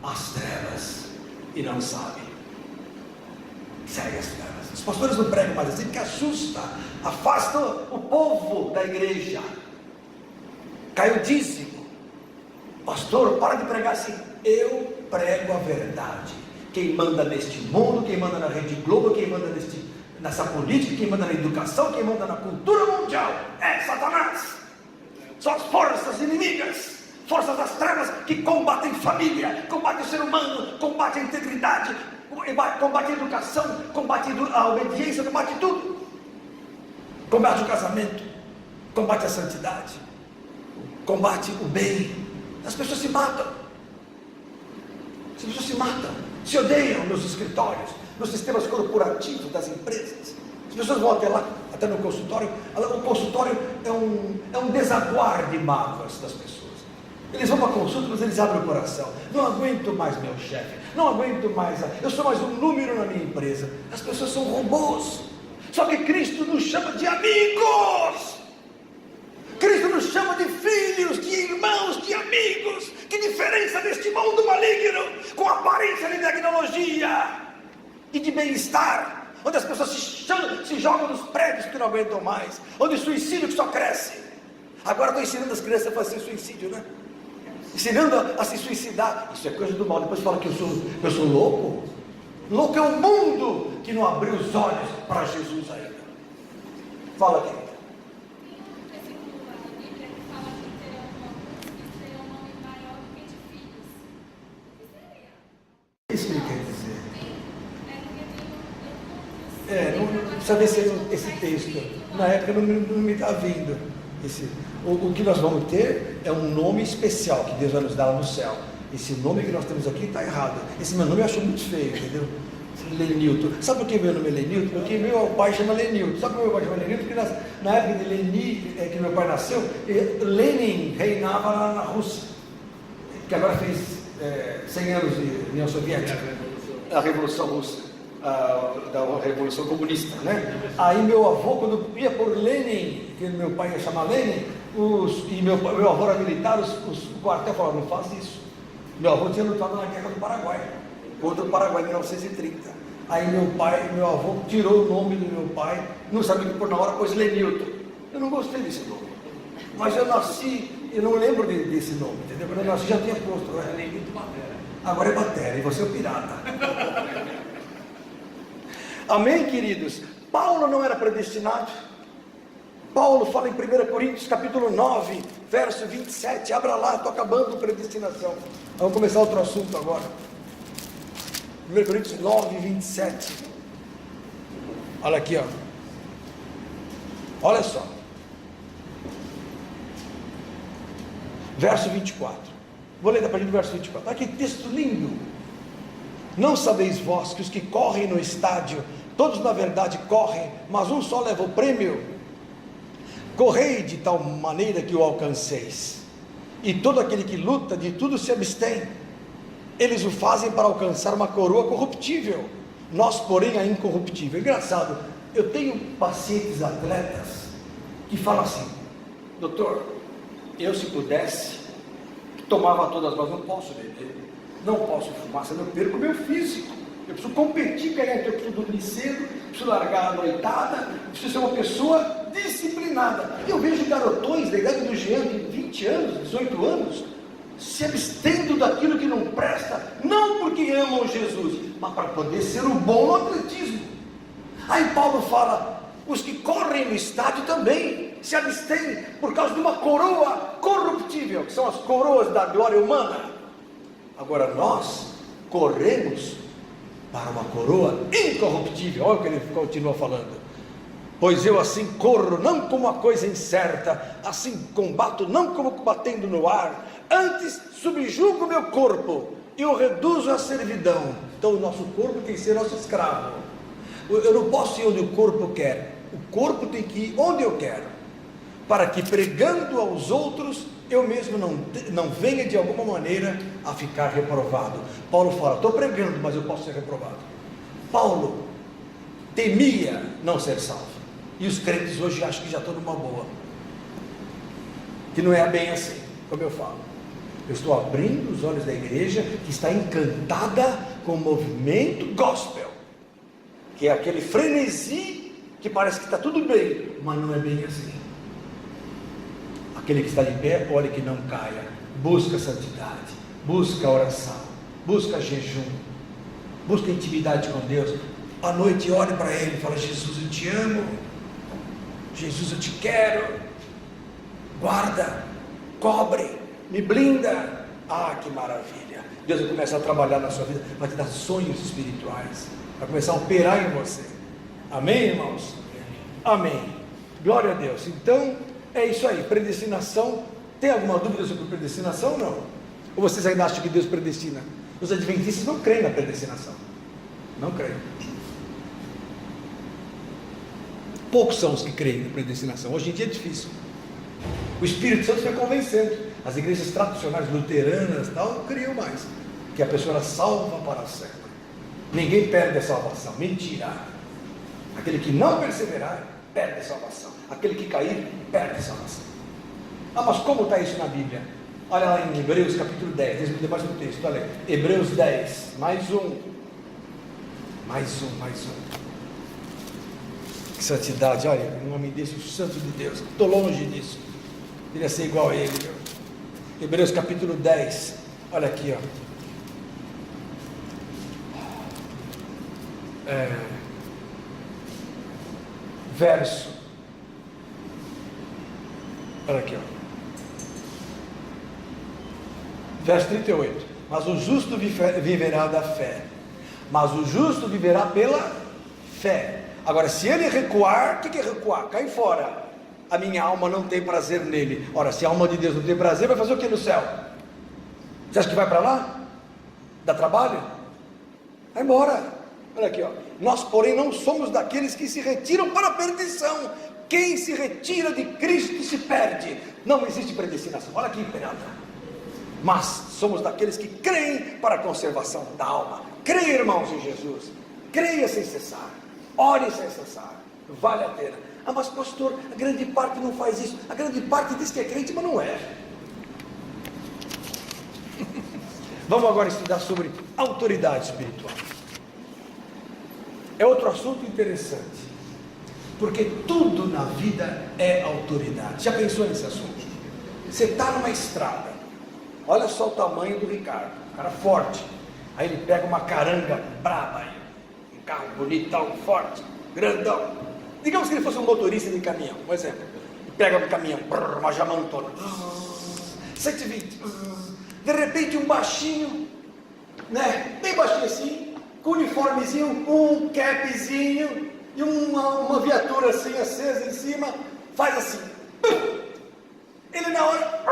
as trevas e não sabe. Segue as trevas. Os pastores não pregam mais assim, que assusta, afasta o povo da igreja. Cai o dízimo. Pastor, para de pregar assim. Eu prego a verdade. Quem manda neste mundo, quem manda na Rede Globo, quem manda nessa política, quem manda na educação, quem manda na cultura mundial é Satanás. São as forças inimigas, forças das trevas que combatem família, combatem o ser humano, combatem a integridade, combatem a educação, combatem a obediência, combatem tudo. Combate o casamento, combate a santidade, combate o bem. As pessoas se matam. As pessoas se matam, se odeiam nos escritórios, nos sistemas corporativos das empresas. As pessoas vão até lá, até no consultório. O consultório é um desaguar de mágoas das pessoas. Eles vão para a consulta, mas eles abrem o coração. Não aguento mais meu chefe, não aguento mais, eu sou mais um número na minha empresa. As pessoas são robôs. Só que Cristo nos chama de amigos. Cristo nos chama de filhos, de irmãos, de amigos. Que diferença deste mundo maligno, com aparência de tecnologia e de bem-estar, onde as pessoas se jogam nos prédios que não aguentam mais, onde o suicídio que só cresce. Agora estou ensinando as crianças a fazer suicídio, né? Ensinando a se suicidar. Isso é coisa do mal. Depois fala que eu sou louco. Louco é o mundo que não abriu os olhos para Jesus ainda. Fala, querida. Tem um versículo lá na Bíblia que fala que terão um nome maior do que de filhos. O que seria? Isso que ele quer dizer. É porque Não precisa ver esse texto. Na época não me está vindo. O que nós vamos ter é um nome especial que Deus vai nos dar lá no céu. Esse nome que nós temos aqui está errado. Esse meu nome eu acho muito feio, entendeu? Lenilton. Sabe por que meu nome é Lenilton? Porque meu pai chama Lenilton. Sabe por que meu pai chama Lenilton? Porque na época de Lenin, que meu pai nasceu, Lenin reinava lá na Rússia, que agora fez 100 anos de União Soviética, a Revolução Russa, da Revolução Comunista, né? Aí meu avô, quando ia por Lenin, que meu pai ia chamar Lenin, e meu avô era militar, o quartel falava, não faz isso. Meu avô tinha lutado na guerra do Paraguai, contra o Paraguai em 1930. Aí meu avô tirou o nome do meu pai, não sabia que por na hora pôs Lenilton. Eu não gostei desse nome, mas eu nasci, eu não lembro desse nome, entendeu? Quando eu nasci já tinha posto, Lenilton Batera. Agora é Batera, e você é o pirata. Amém, queridos? Paulo não era predestinado. Paulo fala em 1 Coríntios capítulo 9, verso 27, abra lá, estou acabando com predestinação. Vamos começar outro assunto agora. 1 Coríntios 9, 27. Olha aqui, ó. Olha só. Verso 24. Vou ler da partir do verso 24. Olha que texto lindo. Não sabeis vós que os que correm no estádio, todos na verdade correm, mas um só leva o prêmio? Correi de tal maneira que o alcanceis. E todo aquele que luta de tudo se abstém. Eles o fazem para alcançar uma coroa corruptível, nós porém a incorruptível. Engraçado, eu tenho pacientes atletas que falam assim: doutor, eu se pudesse tomava todas, mas não posso beber, não posso fumar, senão eu perco meu físico. Eu preciso competir, eu preciso dormir cedo, preciso largar a noitada, preciso ser uma pessoa disciplinada. Eu vejo garotões da idade do Jean, de 20 anos, 18 anos, se abstendo daquilo que não presta, não porque amam Jesus, mas para poder ser o bom no atletismo. Aí Paulo fala, os que correm no estádio também se abstêm por causa de uma coroa corruptível, que são as coroas da glória humana. Agora nós corremos para uma coroa incorruptível. Olha o que ele continua falando: pois eu assim corro, não como uma coisa incerta, assim combato, não como batendo no ar, antes subjugo meu corpo e o reduzo à servidão. Então o nosso corpo tem que ser nosso escravo. Eu não posso ir onde o corpo quer, o corpo tem que ir onde eu quero, para que pregando aos outros eu mesmo não venha de alguma maneira a ficar reprovado. Paulo fala, estou pregando, mas eu posso ser reprovado. Paulo temia não ser salvo, e os crentes hoje acham que já estão numa boa, que não é bem assim, como eu falo. Eu estou abrindo os olhos da igreja, que está encantada com o movimento gospel, que é aquele frenesi, que parece que está tudo bem, mas não é bem assim. Aquele que está de pé, olhe que não caia, busca santidade, busca oração, busca jejum, busca intimidade com Deus. À noite olhe para Ele e fala, Jesus eu te amo, Jesus eu te quero, guarda, cobre, me blinda. Ah, que maravilha! Deus vai começar a trabalhar na sua vida, vai te dar sonhos espirituais, vai começar a operar em você. Amém, irmãos? Amém. Glória a Deus. Então é isso aí, predestinação Tem alguma dúvida sobre predestinação ou não? Ou vocês ainda acham que Deus predestina? Os adventistas não creem na predestinação. Não creem. Poucos são os que creem na predestinação. Hoje em dia é difícil. O Espírito Santo foi convencendo. As igrejas tradicionais, luteranas, tal, não criam mais. Que a pessoa era salva para sempre. Ninguém perde a salvação. Mentira. Aquele que não perseverar, perde a salvação. Aquele que cair, perde a salvação. Ah, mas como está isso na Bíblia? Olha lá em Hebreus capítulo 10. Deixa eu ler mais um texto. Olha aí. Hebreus 10. Mais um. Que santidade. Olha, em nome desse, o santo de Deus. Estou longe disso. Queria ser igual a ele. Viu? Hebreus capítulo 10. Olha aqui, ó. Verso. Olha aqui, ó. Verso 38. Mas o justo viverá da fé. Mas o justo viverá pela fé. Agora, se ele recuar, o que é recuar? Cai fora. A minha alma não tem prazer nele. Ora, se a alma de Deus não tem prazer, vai fazer o que no céu? Você acha que vai para lá? Dá trabalho? Vai embora. Olha aqui, ó. Nós, porém, não somos daqueles que se retiram para a perdição. Quem se retira de Cristo se perde. Não existe predestinação. Olha aqui, Penata. Mas somos daqueles que creem para a conservação da alma. Creia, irmãos, em Jesus. Creia sem cessar. Ore sem cessar. Vale a pena. Ah, mas pastor, a grande parte não faz isso. A grande parte diz que é crente, mas não é. Vamos agora estudar sobre autoridade espiritual. É outro assunto interessante. Porque tudo na vida é autoridade. Já pensou nesse assunto? Você está numa estrada. Olha só o tamanho do Ricardo. Um cara forte. Aí ele pega uma caranga braba aí. Um carro bonitão, forte, grandão. Digamos que ele fosse um motorista de caminhão, por exemplo. Pega um caminhão, uma jamantona, 120. De repente um baixinho, né? Bem baixinho assim, com uniformezinho, um capzinho e uma viatura assim acesa em cima, faz assim. Ele na hora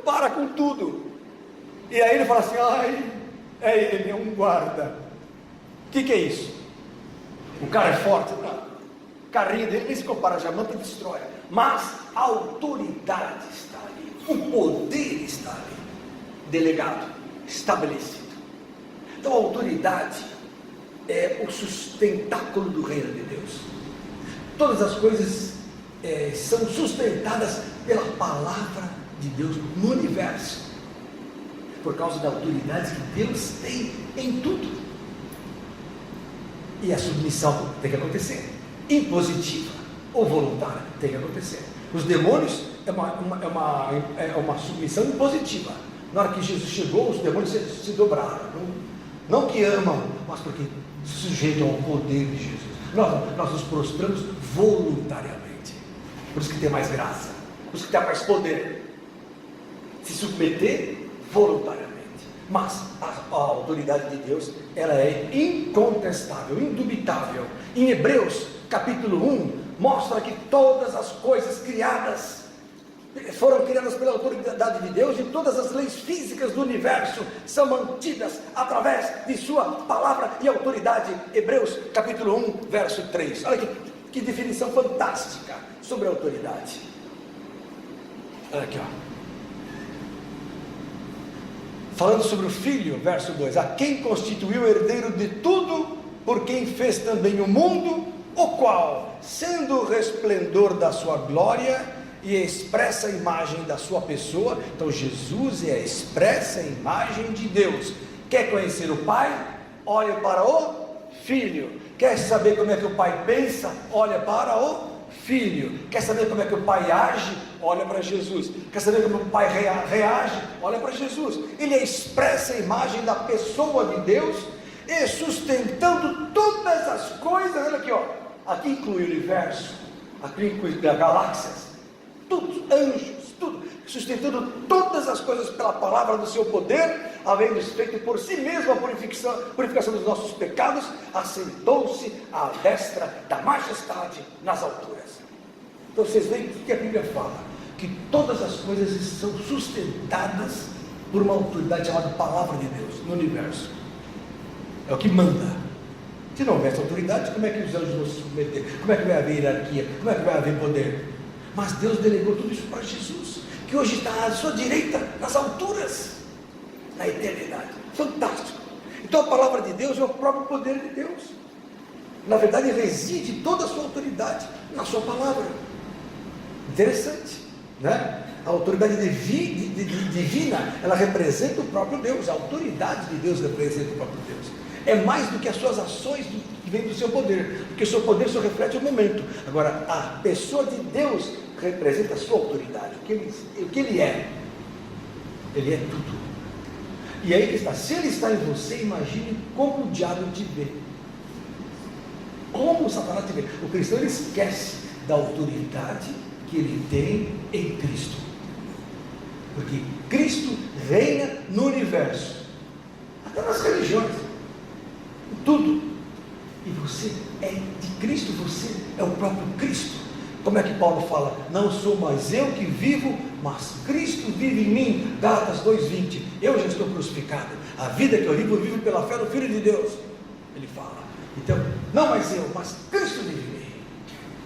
para com tudo. E aí ele fala assim: ai, é ele, é um guarda. O que é isso? O cara é forte? Não. O carrinho dele nem se compara, a jamanta destrói. Mas a autoridade está ali, o poder está ali, delegado, estabelecido. Então a autoridade é o sustentáculo do reino de Deus. Todas as coisas são sustentadas pela palavra de Deus no universo, por causa da autoridade que Deus tem em tudo. E a submissão tem que acontecer, impositiva ou voluntária, tem que acontecer. Os demônios é uma submissão impositiva. Na hora que Jesus chegou, os demônios se dobraram, não que amam, mas porque se sujeitam ao poder de Jesus. Nós nos prostramos voluntariamente. Por isso que tem mais graça, por isso que tem mais poder. Se submeter voluntariamente. Mas a autoridade de Deus, ela é incontestável, indubitável. Em Hebreus capítulo 1, mostra que todas as coisas criadas foram criadas pela autoridade de Deus, e todas as leis físicas do universo são mantidas através de sua palavra e autoridade. Hebreus capítulo 1, verso 3. Olha que definição fantástica sobre a autoridade. Olha aqui, ó. Falando sobre o Filho, verso 2: a quem constituiu herdeiro de tudo, por quem fez também o mundo, o qual, sendo o resplendor da sua glória e a expressa imagem da sua pessoa. Então Jesus é a expressa imagem de Deus. Quer conhecer o Pai? Olha para o Filho. Quer saber como é que o Pai pensa? Olha para o Filho. Quer saber como é que o Pai age? Olha para Jesus. Quer saber como o Pai reage? Olha para Jesus. Ele expressa a imagem da pessoa de Deus, e sustentando todas as coisas. Olha aqui, ó. Aqui inclui o universo, aqui inclui galáxias, tudo, anjos, tudo, sustentando todas as coisas pela palavra do seu poder, havendo feito por si mesmo a purificação dos nossos pecados, assentou-se à destra da majestade nas alturas. Então vocês veem o que a Bíblia fala. que todas as coisas são sustentadas por uma autoridade chamada Palavra de Deus no universo. É o que manda. Se não houvesse autoridade, como é que os anjos vão se submeter? Como é que vai haver hierarquia? Como é que vai haver poder? Mas Deus delegou tudo isso para Jesus, que hoje está à sua direita, nas alturas, na eternidade. Fantástico. Então a palavra de Deus é o próprio poder de Deus. Na verdade, reside toda a sua autoridade na sua palavra. Interessante, né? A autoridade divina, ela representa o próprio Deus. A autoridade de Deus representa o próprio Deus. É mais do que as suas ações que vêm do seu poder, porque o seu poder só reflete o momento. Agora, a pessoa de Deus representa a sua autoridade. O que ele é? Ele é tudo. E aí que está, se ele está em você, imagine como o diabo te vê. Como o Satanás te vê. O cristão, ele esquece da autoridade que ele tem em Cristo. Porque Cristo reina no universo, até nas religiões, em tudo. E você é de Cristo, você é o próprio Cristo. Como é que Paulo fala? Não sou mais eu que vivo, mas Cristo vive em mim. Gálatas 2:20. Eu já estou crucificado. A vida que eu vivo pela fé no Filho de Deus. Ele fala. Então, não mais eu, mas Cristo vive em mim.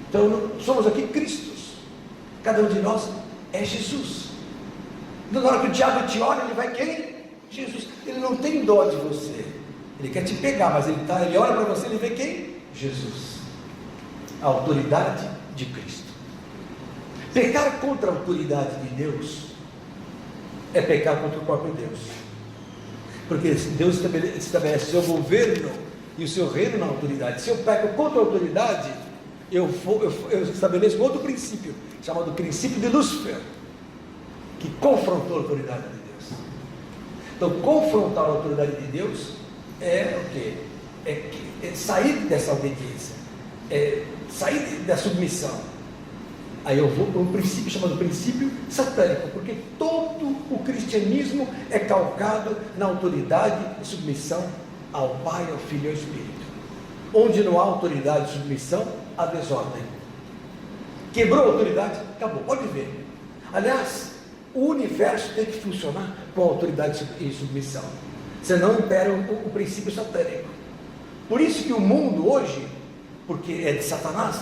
Então, somos aqui Cristos. Cada um de nós é Jesus. Na hora que o diabo te olha, ele vai quem? Jesus. Ele não tem dó de você. Ele quer te pegar, mas ele olha para você e ele vê quem? Jesus. A autoridade de Cristo. Pecar contra a autoridade de Deus é pecar contra o próprio Deus. Porque Deus estabelece o seu governo e o seu reino na autoridade. Se eu peco contra a autoridade, eu estabeleço outro princípio, chamado princípio de Lúcifer, que confrontou a autoridade de Deus. Então, confrontar a autoridade de Deus é o quê? É sair dessa obediência, é sair da submissão. Aí eu vou para um princípio chamado princípio satânico, porque todo o cristianismo é calcado na autoridade e submissão ao Pai, ao Filho e ao Espírito. Onde não há autoridade e submissão, há desordem. Quebrou a autoridade, acabou, pode ver. Aliás, o universo tem que funcionar com autoridade e submissão, senão impera o princípio satânico. Por isso que o mundo hoje, porque é de Satanás,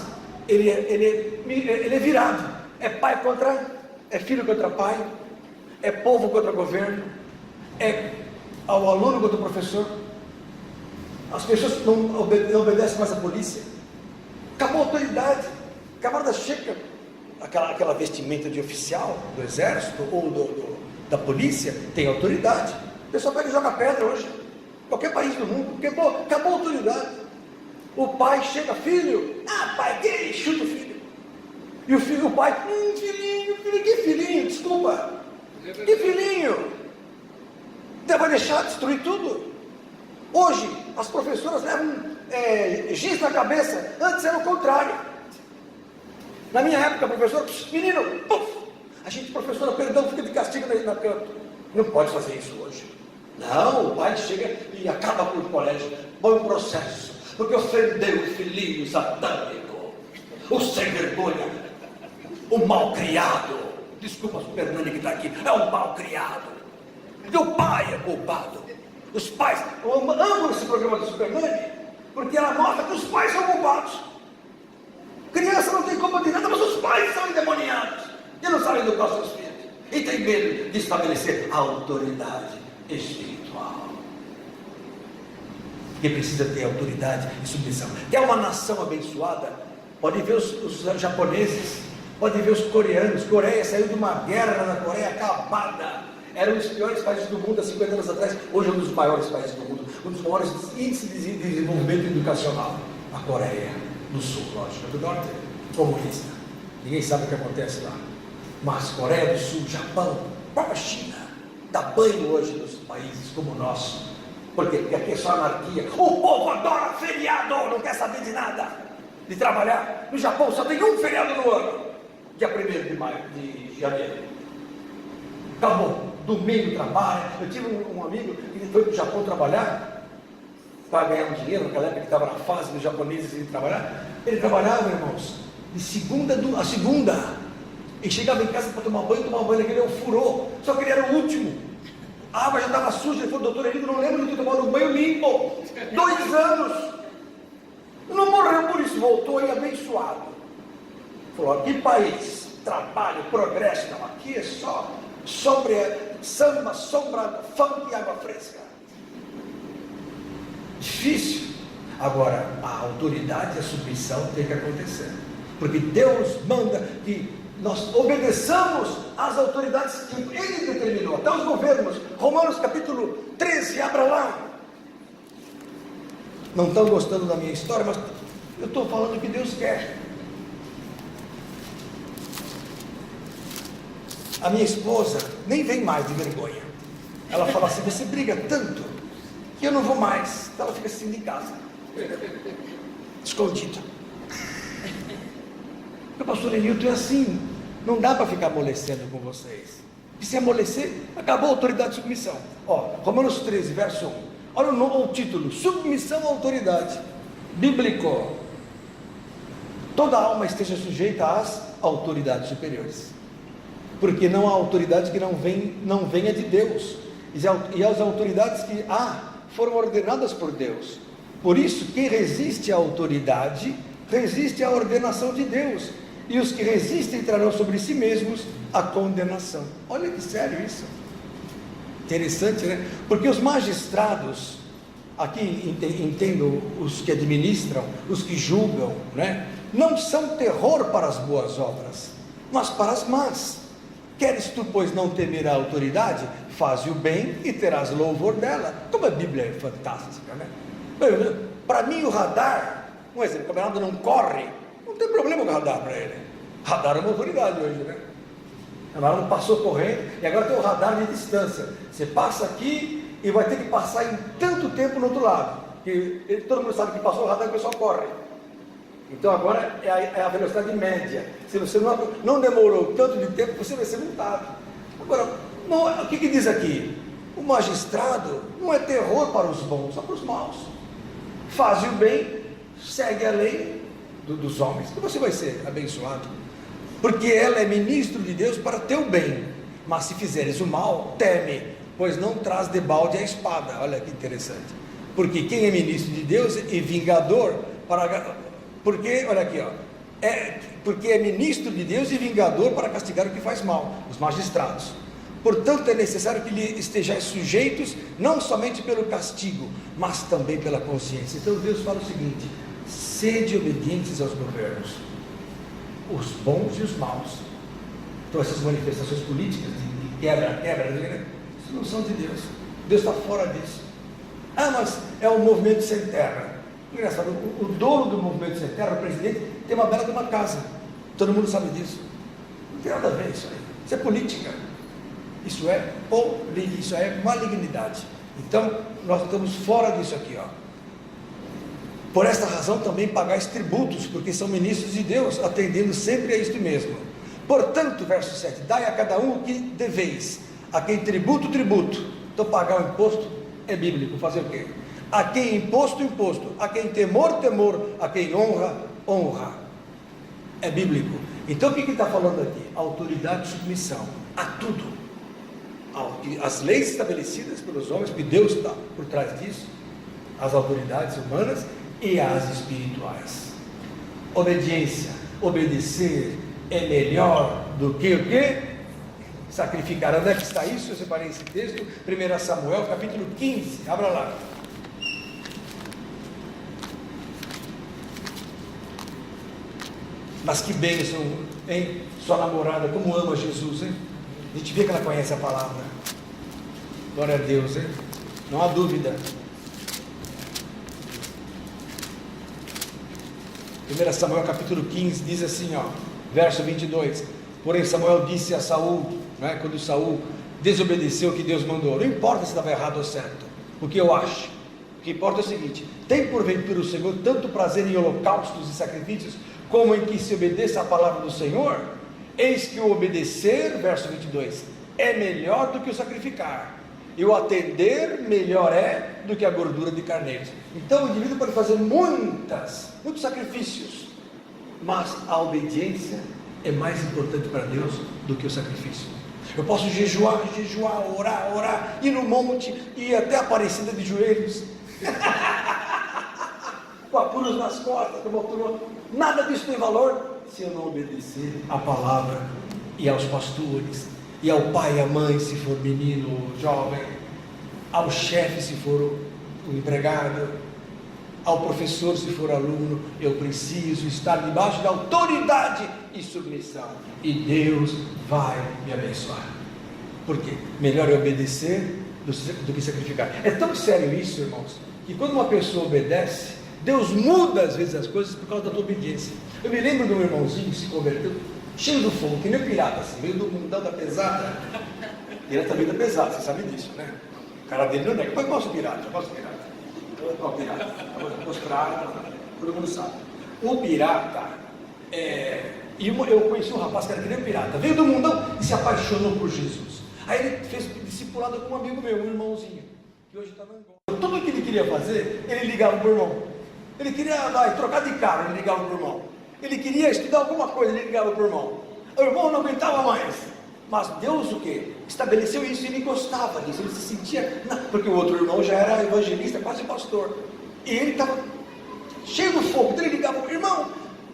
ele é virado, é filho contra pai, é povo contra governo, é ao aluno contra o professor. As pessoas não obedecem mais à polícia, acabou a autoridade, camarada chega, aquela vestimenta de oficial do exército ou da polícia, tem autoridade. O pessoal pega e joga pedra hoje, qualquer país do mundo, acabou a autoridade. O pai chega, filho, pai, que chuta o filho. E o pai, filhinho, que filhinho, desculpa, que filhinho, vai deixar destruir tudo. Hoje, as professoras levam giz na cabeça, antes era o contrário. Na minha época, professor, menino, a gente, professora, perdão, fica de castigo na canto. Não pode fazer isso hoje. Não, o pai chega e acaba com o colégio, põe um processo, porque ofendeu o filhinho satânico, o sem vergonha, o mal criado. Desculpa, o Fernando que está aqui, é um mal criado. E o pai é culpado. Os pais, eu amo esse programa do Superman, porque ela mostra que os pais são culpados. Criança não tem culpa de nada, mas os pais são endemoniados e não sabem educar seus filhos, e tem medo de estabelecer a autoridade espiritual, que precisa ter autoridade e submissão. Tem uma nação abençoada, pode ver os japoneses, pode ver os coreanos. Coreia saiu de uma guerra na Coreia acabada, era um dos piores países do mundo há 50 anos atrás, hoje é um dos maiores países do mundo, um dos maiores índices de desenvolvimento educacional. A Coreia do Sul, lógico, do Norte, comunista, ninguém sabe o que acontece lá, mas Coreia do Sul, Japão, própria China, dá banho hoje nos países como o nosso, porque aqui é só anarquia. O povo adora feriado, não quer saber de nada, de trabalhar. No Japão só tem um feriado no ano, dia 1º de janeiro, acabou. Domingo trabalha. Eu tive um amigo que foi para o Japão trabalhar para ganhar um dinheiro, naquela época que estava na fase dos japoneses de trabalhar. Ele trabalhava, irmãos, de segunda a segunda, E chegava em casa para tomar banho naquele é furou. Só que ele era o último. A água já estava suja. Ele falou: doutor Elido, não lembro de ter tomado um banho limpo. 2 anos. Não morreu por isso, voltou aí abençoado. Falou: que país, trabalho, progresso. Não, aqui é só samba, sombra, funk e água fresca. Difícil. Agora, a autoridade e a submissão tem que acontecer, porque Deus manda que nós obedeçamos às autoridades que Ele determinou, até os governos. Romanos capítulo 13, abra lá. Não estão gostando da minha história, mas eu estou falando o que Deus quer. A minha esposa nem vem mais de vergonha. Ela fala assim: você briga tanto que eu não vou mais. Então ela fica assim em casa, escondida. O pastor Enilton é assim, não dá para ficar amolecendo com vocês. E se amolecer, acabou a autoridade de submissão. Ó, Romanos 13, verso 1. Olha o título: submissão à autoridade. Bíblico. Toda alma esteja sujeita às autoridades superiores, porque não há autoridade que não venha de Deus, e as autoridades que foram ordenadas por Deus. Por isso, quem resiste à autoridade, resiste à ordenação de Deus, e os que resistem trarão sobre si mesmos a condenação. Olha que sério isso. Interessante, né? Porque os magistrados, aqui entendo os que administram, os que julgam, né? Não são terror para as boas obras, mas para as más. Queres tu, pois, não temer a autoridade? Faze o bem e terás louvor dela. Como a Bíblia é fantástica, né? Para mim o radar, um exemplo, o camarada não corre, não tem problema com o radar para ele. Radar é uma autoridade hoje, né? O camarada passou correndo e agora tem o radar de distância. Você passa aqui e vai ter que passar em tanto tempo no outro lado, que todo mundo sabe que passou o radar e o pessoal corre. Então agora é a velocidade média. Se você não demorou tanto de tempo, você vai ser multado. Agora, o que diz aqui? O magistrado não é terror para os bons, só para os maus. Faz o bem, segue a lei dos homens, e você vai ser abençoado, porque ela é ministro de Deus para teu bem. Mas se fizeres o mal, teme, pois não traz debalde a espada. Olha que interessante. Porque quem é ministro de Deus e vingador porque, olha aqui, porque é ministro de Deus e vingador para castigar o que faz mal, os magistrados. Portanto, é necessário que lhe estejais sujeitos, não somente pelo castigo, mas também pela consciência. Então Deus fala o seguinte: sede obedientes aos governos, os bons e os maus. Então essas manifestações políticas de quebra, isso não são de Deus. Deus está fora disso. Mas é um movimento sem terra. Engraçado, o dono do movimento sem terra, o presidente, tem uma bela de uma casa. Todo mundo sabe disso. Não tem nada a ver isso aí. Isso é política. Isso é malignidade. Então, nós estamos fora disso aqui, ó. Por esta razão também pagais tributos, porque são ministros de Deus, atendendo sempre a isto mesmo. Portanto, verso 7, dai a cada um o que deveis. A quem tributo, tributo. Então, pagar o imposto é bíblico. Fazer o quê? A quem imposto, imposto. A quem temor, temor. A quem honra, honra. É bíblico. Então, o que está falando aqui? Autoridade e submissão a tudo. As leis estabelecidas pelos homens, que Deus está por trás disso, as autoridades humanas e as espirituais. Obediência, obedecer é melhor do que o quê? Sacrificar. Onde é que está isso? Eu separei esse texto, 1 Samuel, capítulo 15, abra lá. Mas que bênção, hein? Sua namorada, como ama Jesus, hein? A gente vê que ela conhece a palavra. Glória a Deus, hein? Não há dúvida. 1 Samuel capítulo 15 diz assim, ó, verso 22. Porém Samuel disse a Saul, né, quando Saul desobedeceu o que Deus mandou: não importa se estava errado ou certo, o que eu acho. O que importa é o seguinte: tem porventura o Senhor tanto prazer em holocaustos e sacrifícios, como em que se obedeça a palavra do Senhor? Eis que o obedecer, verso 22, é melhor do que o sacrificar, e o atender melhor é do que a gordura de carneiros. Então o indivíduo pode fazer muitos sacrifícios, mas a obediência é mais importante para Deus do que o sacrifício. Eu posso jejuar, orar, ir no monte, ir até a Aparecida de joelhos, com apuros nas costas, nada disso tem valor se eu não obedecer à palavra e aos pastores, e ao pai e à mãe, se for menino ou jovem, ao chefe, se for o empregado, ao professor, se for aluno. Eu preciso estar debaixo da autoridade e submissão, e Deus vai me abençoar. Por quê? Melhor é obedecer do que sacrificar. É tão sério isso, irmãos, que quando uma pessoa obedece, Deus muda às vezes as coisas por causa da tua obediência. Eu me lembro de um irmãozinho que se converteu, cheio do fogo, que nem pirata, assim, meio do mundão da pesada. Ele também da pesada, você sabe disso, né? O cara dele não nega, mas eu gosto de pirata, eu gosto de pirata. Eu gosto de pirata, eu gosto de mostrar, todo mundo sabe. O pirata, eu conheci um rapaz que era que nem pirata, veio do mundão e se apaixonou por Jesus. Aí ele fez discipulado com um amigo meu, um irmãozinho, que hoje está na Angola. Tudo o que ele queria fazer, ele ligava para o irmão. Ele queria trocar de carro, ele ligava para o irmão. Ele queria estudar alguma coisa, ele ligava para o irmão. O irmão não aguentava mais. Mas Deus o quê? Estabeleceu isso, ele gostava disso, ele se sentia... porque o outro irmão já era evangelista, quase pastor. E ele estava cheio do fogo, então ele ligava para o irmão.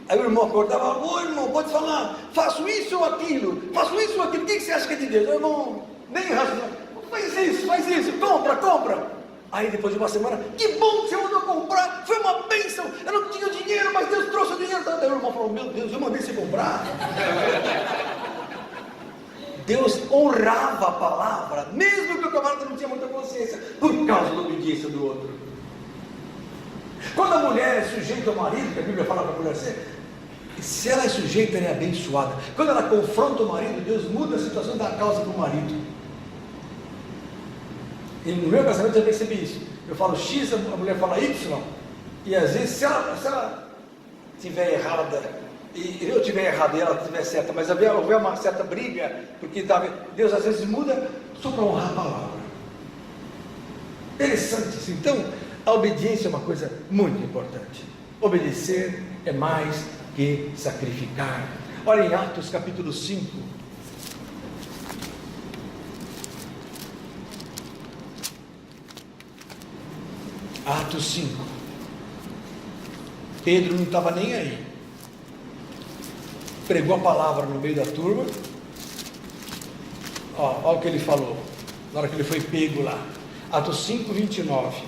Aí o irmão acordava, ô irmão, pode falar, faço isso ou aquilo, o que você acha que é de Deus? O irmão, bem racional, faz isso, compra. Aí depois de uma semana, que bom que você mandou comprar, foi uma bênção, eu não tinha dinheiro, mas Deus trouxe o dinheiro. Aí o irmão falou, meu Deus, eu mandei você comprar. Deus honrava a palavra, mesmo que o camarada não tinha muita consciência, por causa da obediência do outro. Quando a mulher é sujeita ao marido, que a Bíblia fala para a mulher ser, se ela é sujeita, ela é abençoada. Quando ela confronta o marido, Deus muda a situação da causa para o marido. E no meu casamento eu percebi isso. Eu falo X, a mulher fala Y, e às vezes se ela estiver errada, e eu estiver errado e ela estiver certa, mas houver uma certa briga, porque Deus às vezes muda só para honrar a palavra. Interessante isso. Então, a obediência é uma coisa muito importante. Obedecer é mais que sacrificar. Olha em Atos capítulo 5. Atos 5. Pedro não estava nem aí. Pregou a palavra no meio da turma. Olha o que ele falou, na hora que ele foi pego lá. Atos 5, 29.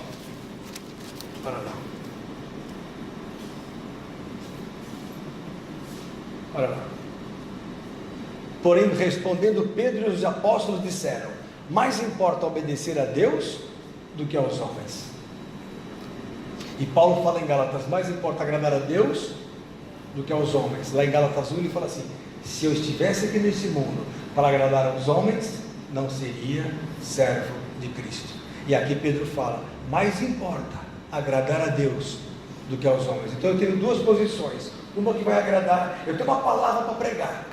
Olha lá. Olha lá. Porém, respondendo Pedro e os apóstolos disseram: mais importa obedecer a Deus do que aos homens. E Paulo fala em Gálatas: mais importa agradar a Deus do que aos homens. Lá em Gálatas 1 ele fala assim: se eu estivesse aqui nesse mundo para agradar aos homens, não seria servo de Cristo. E aqui Pedro fala: mais importa agradar a Deus do que aos homens. Então eu tenho duas posições: uma que vai agradar, eu tenho uma palavra para pregar,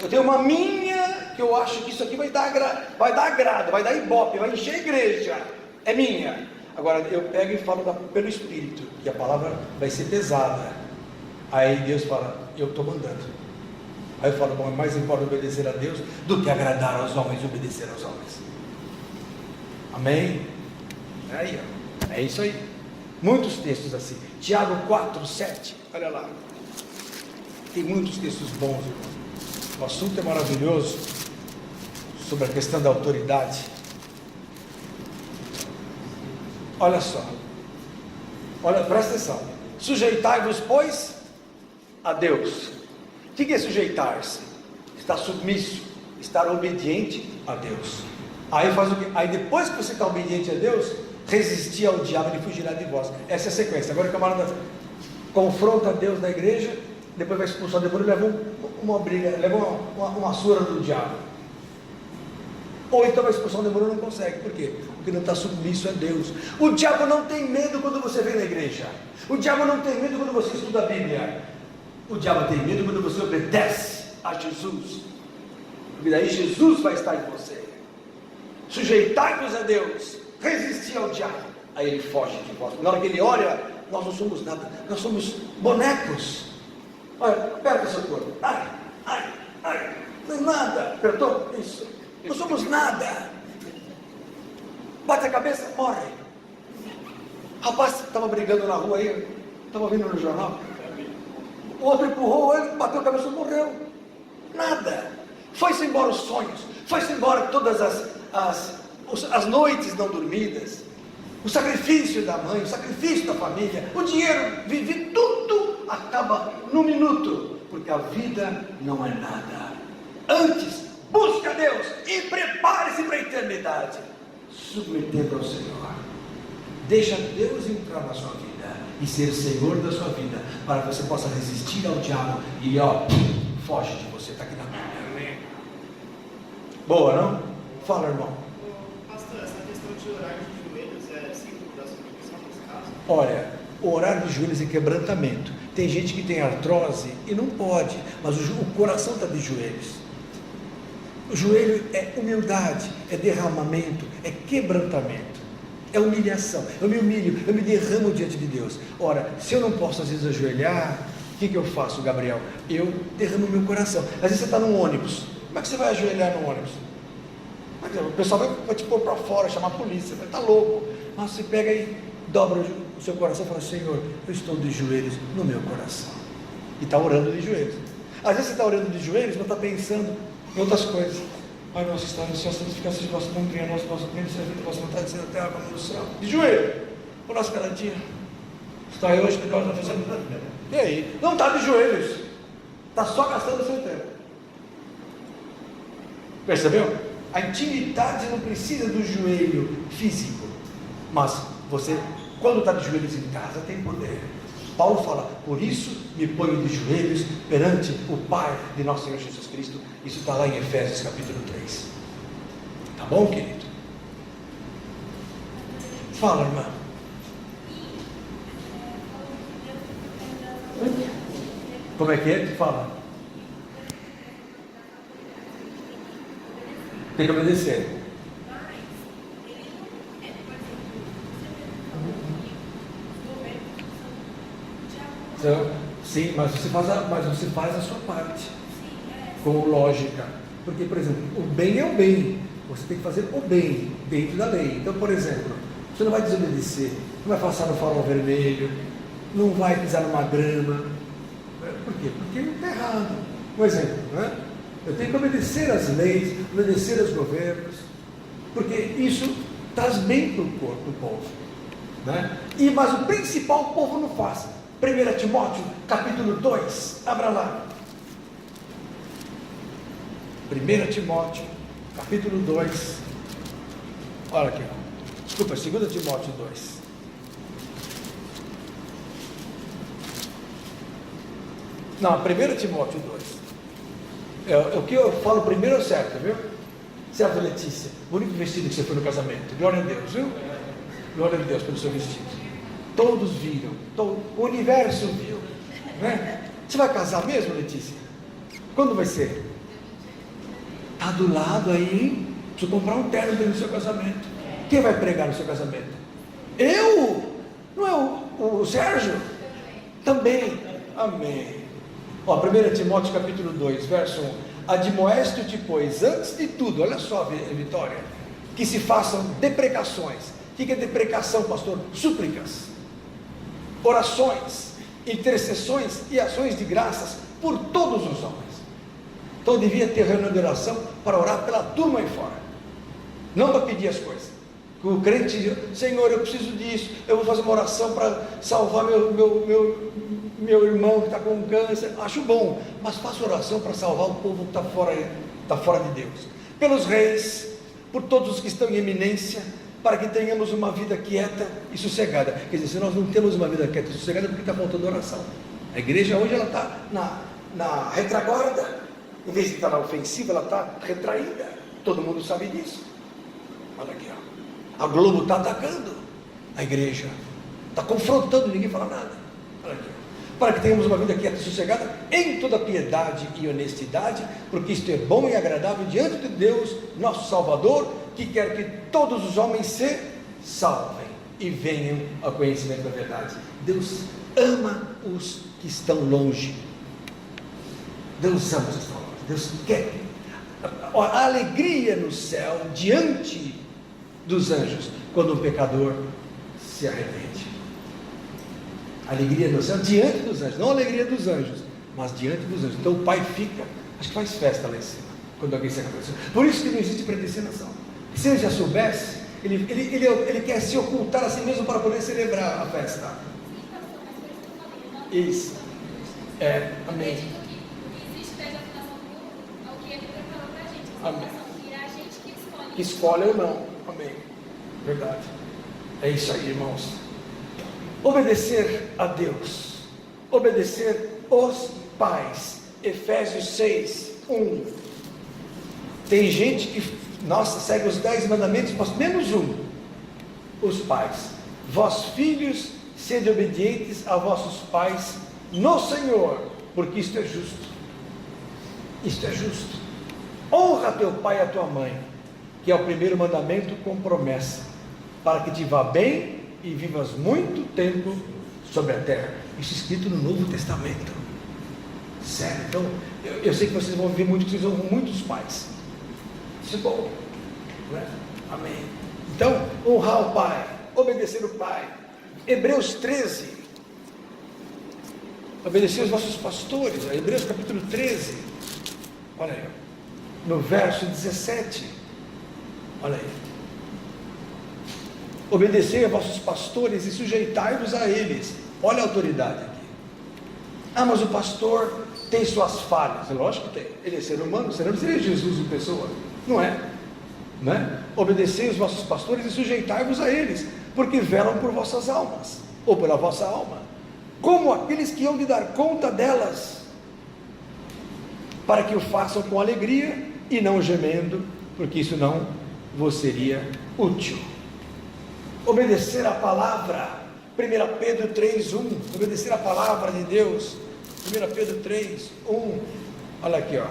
eu tenho uma minha, que eu acho que isso aqui vai dar agrado, vai dar ibope, vai encher a igreja, é minha. Agora eu pego e falo pelo Espírito, e a palavra vai ser pesada. Aí Deus fala: eu estou mandando. Aí eu falo: bom, é mais importa obedecer a Deus do que agradar aos homens e obedecer aos homens. Amém? Aí, ó, é isso aí. Muitos textos assim. Tiago 4, 7, olha lá. Tem muitos textos bons, irmão. O assunto é maravilhoso, sobre a questão da autoridade. Olha só, olha, presta atenção. Sujeitai-vos, pois, a Deus. O que é sujeitar-se? Estar submisso, estar obediente a Deus. Aí faz o quê? Aí depois que você está obediente a Deus, resistir ao diabo, ele fugirá de vós. Essa é a sequência. Agora o camarada confronta Deus na igreja, depois vai expulsar o demônio e leva uma briga, leva uma surra do diabo. Ou então vai expulsar o demônio e não consegue. Por quê? Porque não está submisso a Deus. O diabo não tem medo quando você vem na igreja. O diabo não tem medo quando você estuda a Bíblia. O diabo tem medo quando você obedece a Jesus. Porque daí Jesus vai estar em você. Sujeitai-vos a Deus, resistir ao diabo, aí ele foge de vós. Na hora que ele olha, nós não somos nada, nós somos bonecos. Olha, aperta seu corpo, Ai, ai, não é nada. Apertou? Isso. Não somos nada. Bate a cabeça, morre. Rapaz, estava brigando na rua aí, estava vendo no jornal. O outro empurrou ele, bateu a cabeça e morreu. Nada. Foi-se embora os sonhos, foi-se embora todas as noites não dormidas, o sacrifício da mãe, o sacrifício da família, o dinheiro, vive, tudo acaba num minuto, porque a vida não é nada. Antes, busca Deus e prepare-se para a eternidade, submetendo ao Senhor. Deixa Deus entrar na sua vida e ser Senhor da sua vida, para que você possa resistir ao diabo e foge de você. Está aqui na Bíblia. Boa, não? Fala, irmão. Pastor, essa questão de orar de joelhos é símbolo da submissão nesse caso? Olha, orar de joelhos é quebrantamento. Tem gente que tem artrose e não pode, mas o coração está de joelhos. O joelho é humildade, é derramamento, é quebrantamento, é humilhação. Eu me humilho, eu me derramo diante de Deus. Ora, se eu não posso às vezes ajoelhar, o que eu faço, Gabriel? Eu derramo meu coração. Às vezes você está num ônibus. Como é que você vai ajoelhar no ônibus? O pessoal vai te pôr para fora, chamar a polícia, vai estar louco. Mas você pega e dobra o seu coração e fala: Senhor, eu estou de joelhos no meu coração. E está orando de joelhos. Às vezes você está orando de joelhos, não está pensando em outras coisas. Pai nosso que está no céu, santificado seja o vosso nome, venha a nosso reino, seja feita a vossa vontade, seja na terra como no céu. De joelho, o nosso cada dia. Está aí hoje, melhor está fazendo. E aí? Não está de joelhos, está só gastando o seu tempo. Percebeu? A intimidade não precisa do joelho físico, mas você, quando está de joelhos em casa, tem poder. Paulo fala: por isso me ponho de joelhos perante o Pai de nosso Senhor Jesus Cristo. Isso está lá em Efésios capítulo 3. Tá bom, querido? Fala, irmã. Como é que é? Fala. Tem que obedecer. Sim, mas você faz a sua parte com lógica. Porque, por exemplo, o bem é o bem. Você tem que fazer o bem dentro da lei. Então, por exemplo, você não vai desobedecer, não vai passar no farol vermelho, não vai pisar numa grama. Por quê? Porque está errado. Um exemplo, né? Eu tenho que obedecer às leis, obedecer aos governos, porque isso traz bem para o corpo do povo, né? Mas o principal o povo não faz. 1 Timóteo capítulo 2, abra lá. 1 Timóteo capítulo 2, olha aqui, desculpa, 2 Timóteo 2. Não, 1 Timóteo 2. O que eu falo primeiro é certo, viu? Certo, Letícia? Bonito vestido que você foi no casamento. Glória a Deus, viu? Glória a Deus pelo seu vestido. Todos viram, o universo viu, né? Você vai casar mesmo, Letícia? Quando vai ser? Está do lado aí, hein? Precisa comprar um terno dentro do seu casamento. Quem vai pregar no seu casamento? Eu? Não é o Sérgio? Também. Amém. 1 Timóteo capítulo 2, verso 1. Admoesto-te, pois, antes de tudo, olha só, Vitória, que se façam deprecações. O que é deprecação, pastor? Súplicas, orações, intercessões e ações de graças por todos os homens. Então devia ter reunião de oração para orar pela turma aí fora, não para pedir as coisas. O crente diz: Senhor, eu preciso disso, eu vou fazer uma oração para salvar meu irmão que está com câncer. Acho bom, mas faça oração para salvar o povo que está fora de Deus, pelos reis, por todos os que estão em eminência, para que tenhamos uma vida quieta e sossegada. Quer dizer, se nós não temos uma vida quieta e sossegada, é porque está faltando oração. A igreja hoje ela está na retaguarda, em vez de estar na ofensiva, ela está retraída. Todo mundo sabe disso. Olha aqui, ó. A Globo está atacando a igreja, está confrontando, ninguém fala nada. Olha aqui, ó. Para que tenhamos uma vida quieta e sossegada, em toda piedade e honestidade, porque isto é bom e agradável diante de Deus, nosso Salvador, que quer que todos os homens se salvem e venham ao conhecimento da verdade. Deus ama os que estão longe. Deus ama os extraordinários. Deus quer. A alegria no céu diante dos anjos quando o pecador se arrepende. Alegria no céu diante dos anjos, não a alegria dos anjos, mas diante dos anjos. Então o Pai fica, acho que faz festa lá em cima quando alguém se arrepende. Por isso que não existe predestinação. Se ele já soubesse, ele quer se ocultar a si mesmo para poder celebrar a festa. Isso. Amém. Acredito que o que existe desde a fundação do mundo é o que ele preparou para a gente. Amém. E é a gente que escolhe. Que escolhe ou não. Amém. Verdade. É isso aí, irmãos. Obedecer a Deus. Obedecer os pais. Efésios 6, 1. Tem gente que, nossa, segue os 10 mandamentos, mas menos um. Os pais. Vós, filhos, sede obedientes a vossos pais no Senhor, porque isto é justo. Isto é justo. Honra teu pai e a tua mãe, que é o primeiro mandamento com promessa, para que te vá bem e vivas muito tempo sobre a terra. Isso escrito no Novo Testamento. Sério, então, eu sei que vocês vão ver muito, que vocês honram muitos pais. Isso é bom, não é? Amém. Então, honrar o pai, obedecer o pai. Hebreus 13. Obedecer os vossos pastores. Hebreus capítulo 13. Olha aí. No verso 17. Olha aí. Obedecei a vossos pastores e sujeitai-vos a eles. Olha a autoridade aqui. Ah, mas o pastor tem suas falhas. Lógico que tem. Ele é ser humano, senão seria Jesus em pessoa. Não é? Não é? Obedecei os vossos pastores e sujeitai-vos a eles, porque velam por vossas almas, ou pela vossa alma, como aqueles que hão de dar conta delas, para que o façam com alegria e não gemendo, porque isso não vos seria útil. Obedecer a palavra, 1 Pedro 3, 1, obedecer a palavra de Deus, 1 Pedro 3, 1, olha aqui, ó.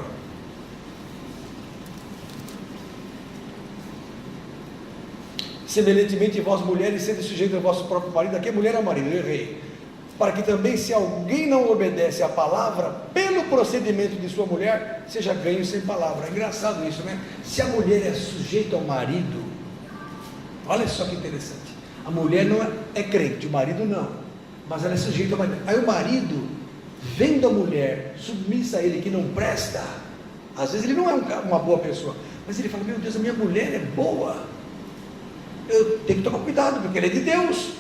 Semelhantemente, vós mulheres, sede sujeitos ao vosso próprio marido. Aqui a mulher é o marido, eu errei. Para que também, se alguém não obedece à palavra, pelo procedimento de sua mulher, seja ganho sem palavra. É engraçado isso, né? Se a mulher é sujeita ao marido, olha só que interessante. A mulher não é crente, o marido não, mas ela é sujeita ao marido. Aí o marido, vendo a mulher submissa a ele, que não presta, às vezes ele não é uma boa pessoa, mas ele fala: meu Deus, a minha mulher é boa, eu tenho que tomar cuidado, porque ele é de Deus.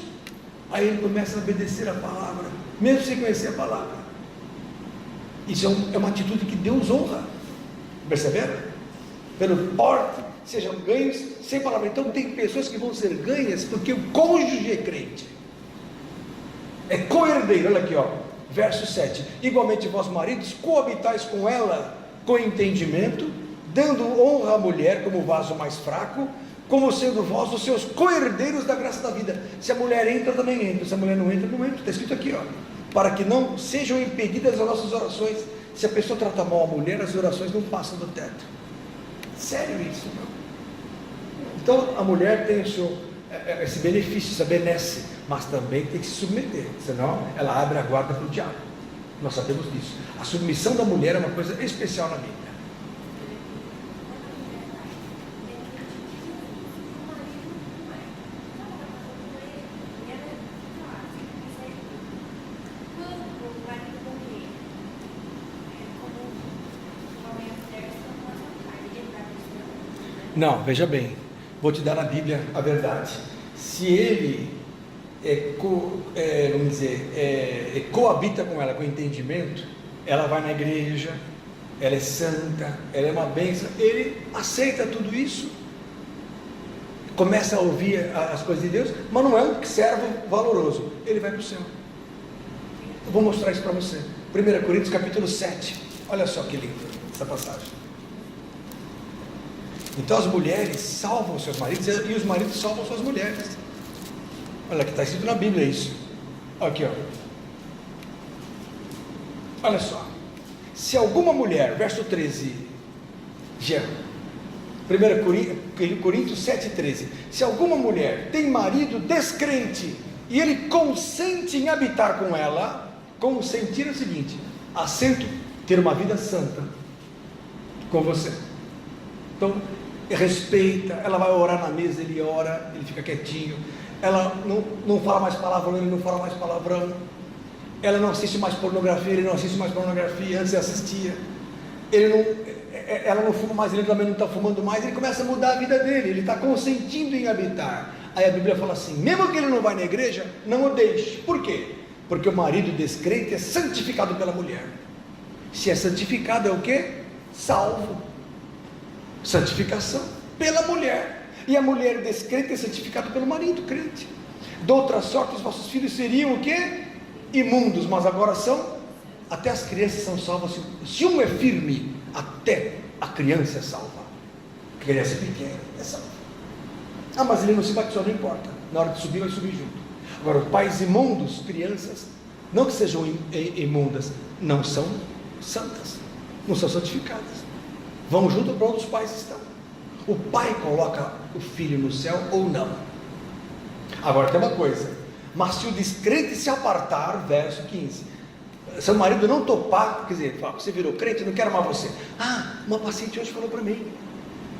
Aí ele começa a obedecer a palavra, mesmo sem conhecer a palavra. Isso é uma atitude que Deus honra. Perceberam? Pelo porte, sejam ganhos sem palavra. Então tem pessoas que vão ser ganhas porque o cônjuge é crente, é co-herdeiro. Olha aqui, ó, verso 7. Igualmente vós maridos, coabitais com ela com entendimento, dando honra à mulher como vaso mais fraco, como sendo vós os seus co-herdeiros da graça da vida. Se a mulher entra, também entra. Se a mulher não entra, não entra. Está escrito aqui, ó. Para que não sejam impedidas as nossas orações. Se a pessoa trata mal a mulher, as orações não passam do teto. Sério isso, meu? Então a mulher tem esse benefício, essa benesse, mas também tem que se submeter, senão ela abre a guarda para o diabo. Nós sabemos disso. A submissão da mulher é uma coisa especial na Bíblia. Não, veja bem, vou te dar na Bíblia a verdade. Se ele coabita com ela com entendimento, ela vai na igreja, ela é santa, ela é uma bênção, ele aceita tudo isso, começa a ouvir as coisas de Deus, mas não é um servo valoroso, ele vai para o céu. Eu vou mostrar isso para você. 1 Coríntios capítulo 7, olha só que lindo essa passagem. Então as mulheres salvam seus maridos e os maridos salvam suas mulheres. Olha que está escrito na Bíblia isso. Aqui, ó. Olha só. Se alguma mulher, verso 13, 1 Coríntios 7,13. Se alguma mulher tem marido descrente e ele consente em habitar com ela, consentir é o seguinte: assento ter uma vida santa com você. Então, respeita, ela vai orar na mesa, ele ora, ele fica quietinho, ela não fala mais palavrão, ele não fala mais palavrão, ela não assiste mais pornografia, ele não assiste mais pornografia, antes assistia, ela não fuma mais, ele também não está fumando mais, ele começa a mudar a vida dele, ele está consentindo em habitar. Aí a Bíblia fala assim, mesmo que ele não vá na igreja, não o deixe. Por quê? Porque o marido descrente é santificado pela mulher. Se é santificado é o quê? Salvo. Santificação pela mulher. E a mulher descrente é santificada pelo marido crente. De outra sorte, os vossos filhos seriam o quê? Imundos, mas agora são, até as crianças são salvas. Se um é firme, até a criança é salva. A criança pequena é salva. Ah, mas ele não se batizou, não importa. Na hora de subir, vai subir junto. Agora, os pais imundos, crianças, não que sejam imundas, não são santas, não são santificadas. Vão junto para onde os pais estão. O pai coloca o filho no céu ou não. Agora tem uma coisa, mas se o descrente se apartar, verso 15, seu marido não topar, quer dizer, você virou crente, não quero mais você. Ah, uma paciente hoje falou para mim,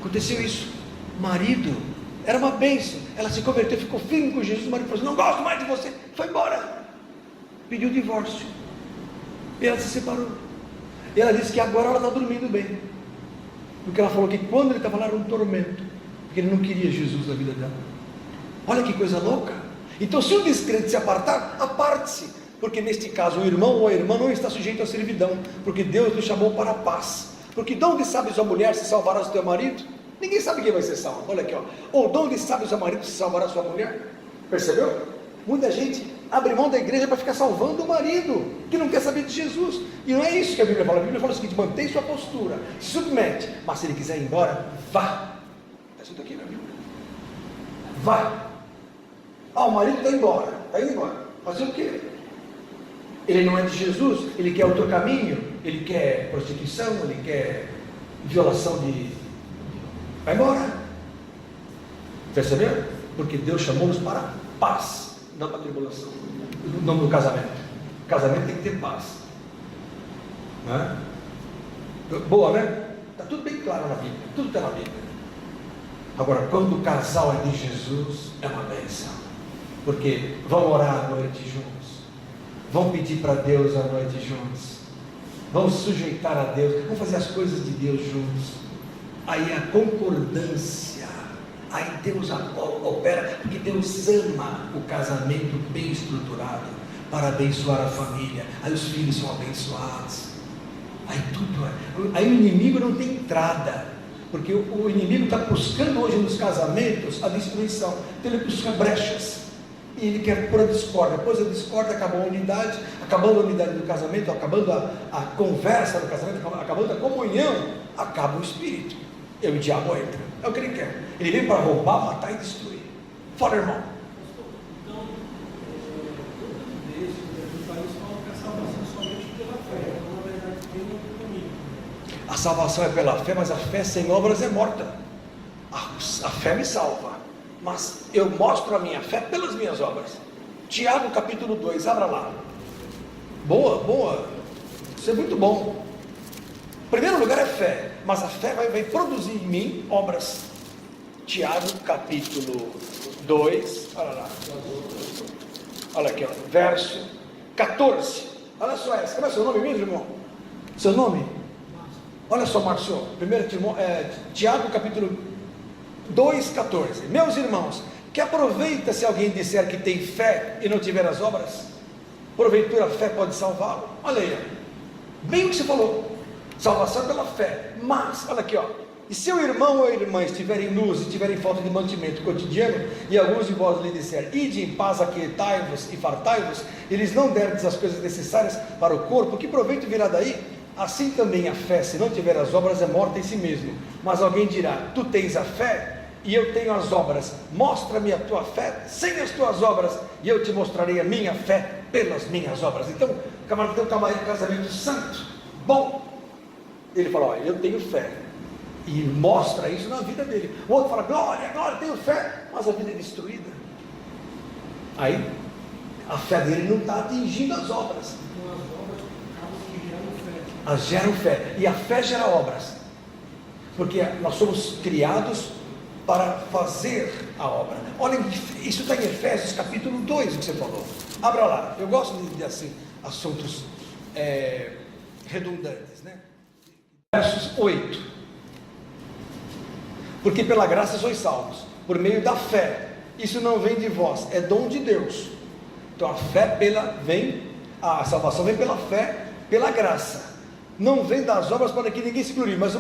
aconteceu isso, marido, era uma bênção, ela se converteu, ficou firme com Jesus, o marido falou assim, não gosto mais de você, foi embora, pediu divórcio, e ela se separou, e ela disse que agora ela está dormindo bem, porque ela falou que quando ele estava lá era um tormento, porque ele não queria Jesus na vida dela. Olha que coisa louca. Então se o descrente se apartar, aparte-se, porque neste caso o irmão ou a irmã não está sujeito à servidão, porque Deus nos chamou para a paz. Porque de onde sabe sua mulher se salvará do teu marido? Ninguém sabe quem vai ser salvo. Olha aqui, ó. Ou de onde sabe o seu marido se salvará sua mulher? Percebeu? Muita gente abre mão da igreja para ficar salvando o marido, que não quer saber de Jesus. E não é isso que a Bíblia fala. A Bíblia fala o seguinte: mantém sua postura, se submete, mas se ele quiser ir embora, vá. Está escrito aqui na Bíblia. Vá. Ah, o marido está embora, está indo embora. Fazer o quê? Ele não é de Jesus, ele quer outro caminho, ele quer prostituição, ele quer violação de... Vai embora. Percebeu? Porque Deus chamou-nos para paz, não para tribulação. O nome do casamento. O casamento tem que ter paz. Não é? Boa, né? Está tudo bem claro na Bíblia. Tudo está na Bíblia. Agora, quando o casal é de Jesus, é uma bênção. Porque vão orar à noite juntos. Vão pedir para Deus à noite juntos. Vão se sujeitar a Deus. Vão fazer as coisas de Deus juntos. Aí a concordância. Aí Deus opera, porque Deus ama o casamento bem estruturado para abençoar a família. Aí os filhos são abençoados. Aí tudo é. Aí o inimigo não tem entrada, porque o inimigo está buscando hoje nos casamentos a destruição. Então ele busca brechas e ele quer pôr a discórdia. Depois a discórdia acabou a unidade, acabando a unidade do casamento, acabando a conversa do casamento, acabando a comunhão, acaba o espírito. E o diabo entra. É o que ele quer. Ele vem para roubar, matar e destruir. Fala, irmão. Então, todo texto que fala isso fala que a salvação somente pela fé. Então, na verdade, tem um caminho. A salvação é pela fé, mas a fé sem obras é morta. A fé me salva, mas eu mostro a minha fé pelas minhas obras. Tiago capítulo 2, abra lá. Boa. Isso é muito bom. Em primeiro lugar é fé, mas a fé vai produzir em mim obras. Tiago capítulo 2, olha lá, olha aqui, ó, verso 14, olha só essa, como é seu nome mesmo, irmão? Seu nome? Olha só, Márcio, Tiago capítulo 2, 14, meus irmãos, que aproveita se alguém disser que tem fé e não tiver as obras? Porventura a fé pode salvá-lo? Olha aí, bem o que você falou. Salvação pela fé, mas, olha aqui, ó, e se o irmão ou a irmã estiverem nus e tiverem falta de mantimento cotidiano, e alguns de vós lhe disserem, ide em paz, aquietai-vos e fartai-vos, eles não derdes as coisas necessárias para o corpo, que proveito virá daí? Assim também a fé, se não tiver as obras, é morta em si mesmo. Mas alguém dirá, tu tens a fé, e eu tenho as obras, mostra-me a tua fé sem as tuas obras, e eu te mostrarei a minha fé pelas minhas obras. Então, o camarada tem um casamento santo, bom. Ele fala, olha, eu tenho fé, e mostra isso na vida dele. O outro fala, glória, tenho fé, mas a vida é destruída. Aí a fé dele não está atingindo as obras. Então as obras acabam gerando fé. Elas geram fé. E a fé gera obras. Porque nós somos criados para fazer a obra. Olha, isso está em Efésios capítulo 2, o que você falou. Abra lá. Eu gosto de assim, assuntos redundantes, né? Versos 8. Porque pela graça sois salvos, por meio da fé. Isso não vem de vós, é dom de Deus. Então a salvação vem pela fé, pela graça. Não vem das obras para que ninguém se glorie, mas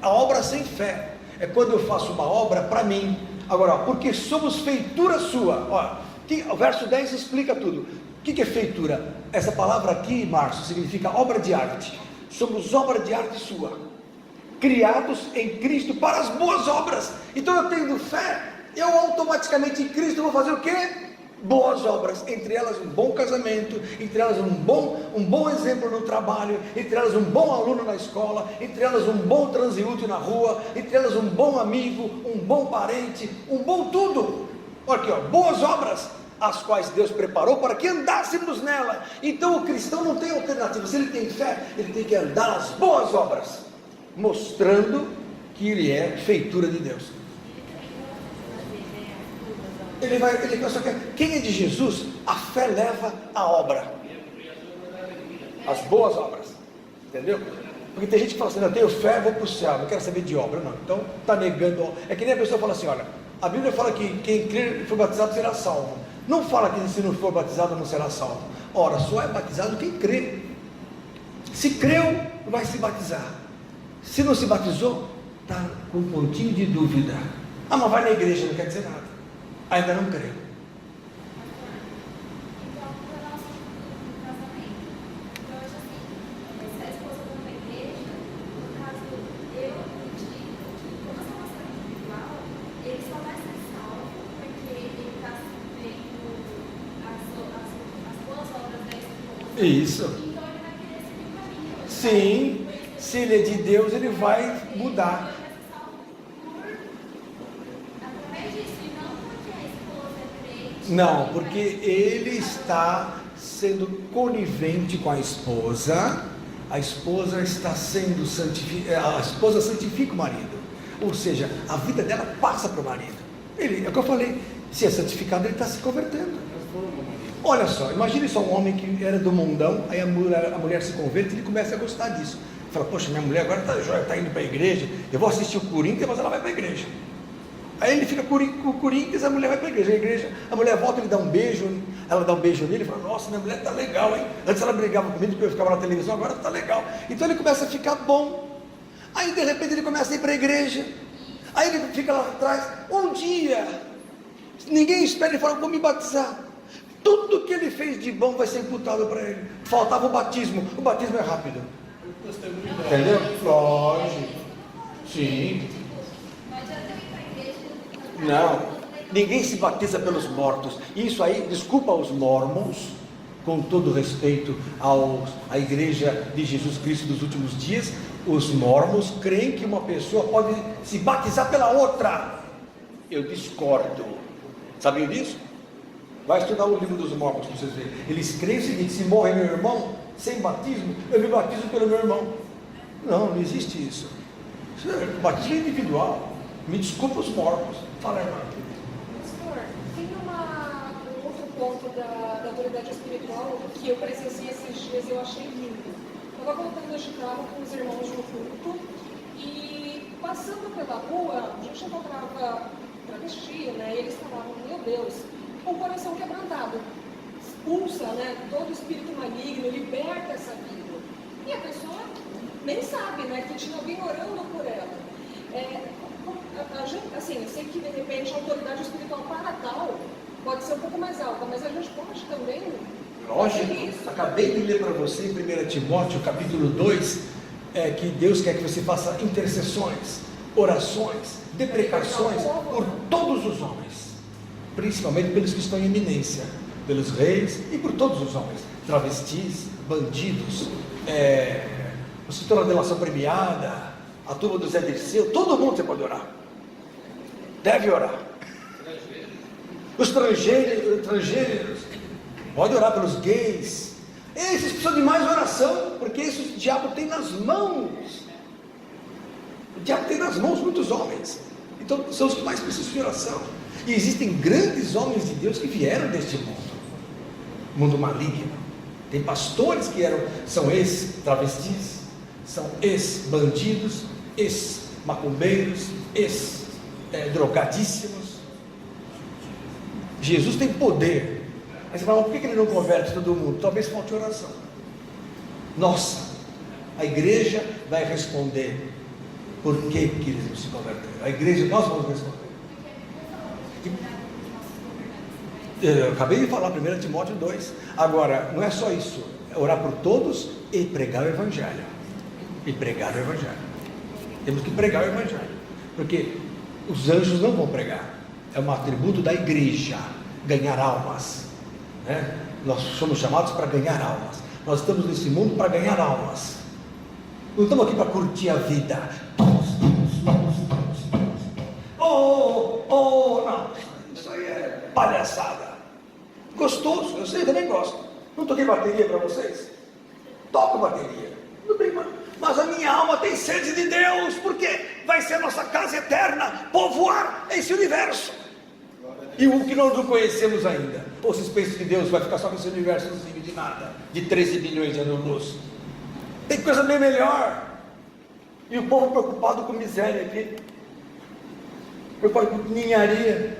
a obra sem fé é quando eu faço uma obra para mim. Agora, porque somos feitura sua. Olha, o verso 10 explica tudo. O que é feitura? Essa palavra aqui, Márcio, significa obra de arte. Somos obra de arte sua, criados em Cristo para as boas obras. Então eu tendo fé, eu automaticamente em Cristo vou fazer o quê? Boas obras, entre elas um bom casamento, entre elas um bom exemplo no trabalho, entre elas um bom aluno na escola, entre elas um bom transeúnte na rua, entre elas um bom amigo, um bom parente, um bom tudo. Olha aqui, boas obras, as quais Deus preparou para que andássemos nela. Então o cristão não tem alternativa. Se ele tem fé, ele tem que andar nas boas obras, mostrando que ele é feitura de Deus. Quem é de Jesus, a fé leva a obra, as boas obras, entendeu? Porque tem gente que fala assim, eu tenho fé, vou para o céu, não quero saber de obra. Não, então está negando. É que nem a pessoa fala assim, olha, a Bíblia fala que quem crer e for batizado será salvo. Não fala que se não for batizado não será salvo. Ora, só é batizado quem crê. Se creu, vai se batizar. Se não se batizou, está com um pontinho de dúvida. Mas vai na igreja, não quer dizer nada. Ainda não creu. Então, no nosso casamento, então, assim, se a esposa for na igreja, no caso, eu acredito que, como essa nossa individual, ele só vai ser salvo porque ele está vendo as boas obras da esposa. Isso. Então, ele vai querer seguir o caminho. Sim, se ele é de Deus, ele vai mudar. Não, porque ele está sendo conivente com a esposa está sendo santificada, a esposa santifica o marido, ou seja, a vida dela passa para o marido. É o que eu falei, se é santificado, ele está se convertendo. Olha só, imagine só um homem que era do mundão, aí a mulher se converte e ele começa a gostar disso. Fala, poxa, minha mulher agora está indo para a igreja, eu vou assistir o Corinthians, mas ela vai para a igreja. Aí ele fica com o Corinthians, a mulher vai para a igreja, a mulher volta, ele dá um beijo, ela dá um beijo nele, e fala, nossa, minha mulher está legal, hein? Antes ela brigava comigo, porque eu ficava na televisão, agora está legal. Então ele começa a ficar bom, aí de repente ele começa a ir para a igreja, aí ele fica lá atrás, um dia, ninguém espera, ele fala, vou me batizar. Tudo que ele fez de bom vai ser imputado para ele. Faltava o batismo é rápido. Entendeu? Lógico. Sim. Não, ninguém se batiza pelos mortos. Isso aí, desculpa aos mormons, com todo respeito à igreja de Jesus Cristo dos últimos dias, os mormons creem que uma pessoa pode se batizar pela outra. Eu discordo. Sabiam disso? Vai estudar o livro dos mormons para vocês verem. Eles creem o seguinte: se morre meu irmão sem batismo, eu me batizo pelo meu irmão. Não existe isso. O batismo é individual. Me desculpa os mormons. Fala, irmã. Pastor, tem um outro ponto da autoridade espiritual que eu presenciei esses dias e eu achei lindo. Eu estava voltando de carro com os irmãos no culto e passando pela rua, a gente encontrava travesti, né? E eles falavam, meu Deus, com o coração quebrantado, expulsa, né, todo espírito maligno, liberta essa vida. E a pessoa nem sabe, né, que tinha alguém orando por ela. A gente, assim, eu sei que de repente a autoridade espiritual para tal pode ser um pouco mais alta, mas a gente pode também. Lógico, acabei de ler para você em 1 Timóteo capítulo 2, que Deus quer que você faça intercessões, orações, deprecações por todos os homens, principalmente pelos que estão em eminência, pelos reis e por todos os homens, travestis, bandidos, o setor da delação premiada, a turma do Zé Dirceu, todo mundo você pode orar, deve orar. Os estrangeiros, pode orar pelos gays, Esses precisam de mais oração, porque esse o diabo tem nas mãos. O diabo tem nas mãos muitos homens. Então são os que mais precisam de oração. E existem grandes homens de Deus que vieram deste mundo maligno. Tem pastores que são ex-travestis, são ex-bandidos, ex-macumbeiros, ex-drogadíssimos. Jesus tem poder. Aí você fala, por que ele não converte todo mundo? Talvez falte oração. Nossa, a igreja vai responder. Por que eles não se converteram? A igreja, nós vamos responder. Eu acabei de falar, 1 Timóteo 2. Agora, não é só isso, é orar por todos e pregar o Evangelho. E pregar o Evangelho. Temos que pregar o Evangelho, porque os anjos não vão pregar. É um atributo da igreja, ganhar almas, né? Nós somos chamados para ganhar almas. Nós estamos nesse mundo para ganhar almas. Não estamos aqui para curtir a vida. Não, isso aí é palhaçada. Gostoso, eu sei, eu também gosto. Não toquei bateria para vocês? Toco bateria, tudo bem, mas a minha alma tem sede de Deus, porque vai ser a nossa casa eterna, povoar esse universo. E o que nós não conhecemos ainda. Ou vocês pensam que Deus vai ficar só com esse universozinho de nada, de 13 bilhões de anos-luz? Tem coisa bem melhor. E o povo preocupado com miséria aqui, preocupado com ninharia,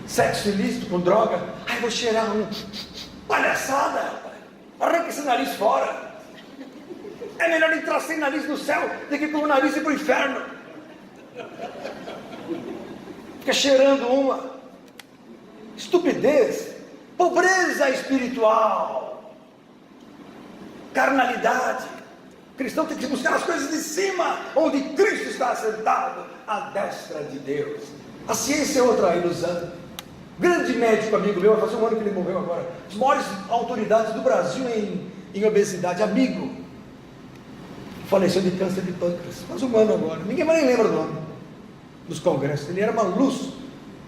sexo ilícito, com droga. Ai, vou cheirar palhaçada, arranca esse nariz fora. É melhor entrar sem nariz no céu do que com o nariz ir para o inferno. Fica cheirando uma estupidez, pobreza espiritual, carnalidade. O cristão tem que buscar as coisas de cima, onde Cristo está sentado à destra de Deus. A ciência é outra ilusão. Grande médico amigo meu, vai fazer um ano que ele morreu agora, as maiores autoridades do Brasil em obesidade, amigo, faleceu de câncer de pâncreas, faz um ano agora, ninguém mais nem lembra do nome dos congressos. Ele era uma luz,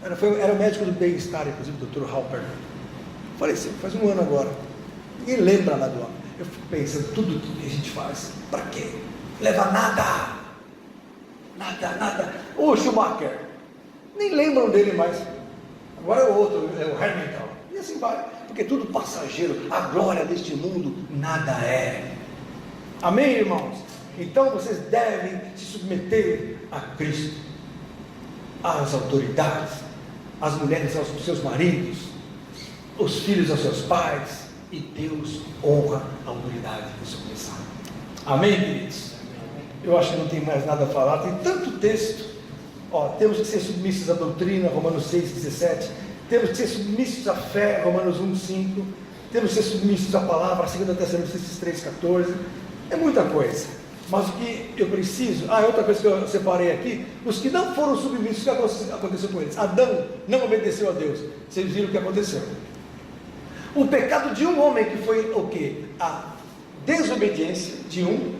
era o médico do bem-estar, inclusive o Dr. Halper, faleceu, faz um ano agora, ninguém lembra lá do homem. Eu fico pensando, tudo que a gente faz, para quê? Leva nada. O Schumacher, nem lembram dele mais, agora é o outro, é o Hamilton, e assim vai, porque tudo passageiro, a glória deste mundo nada é. Amém, irmãos? Então vocês devem se submeter a Cristo, às autoridades, as mulheres aos seus maridos, os filhos aos seus pais, e Deus honra a autoridade de submissão. Amém, queridos? Eu acho que não tem mais nada a falar, tem tanto texto. Temos que ser submissos à doutrina, Romanos 6,17. Temos que ser submissos à fé, Romanos 1,5. Temos que ser submissos à palavra, 2 Tessalonicenses 3,14. É muita coisa. Mas o que eu preciso, outra coisa que eu separei aqui, os que não foram submissos, o que aconteceu com eles? Adão não obedeceu a Deus. Vocês viram o que aconteceu? O pecado de um homem, que foi o quê? A desobediência de um,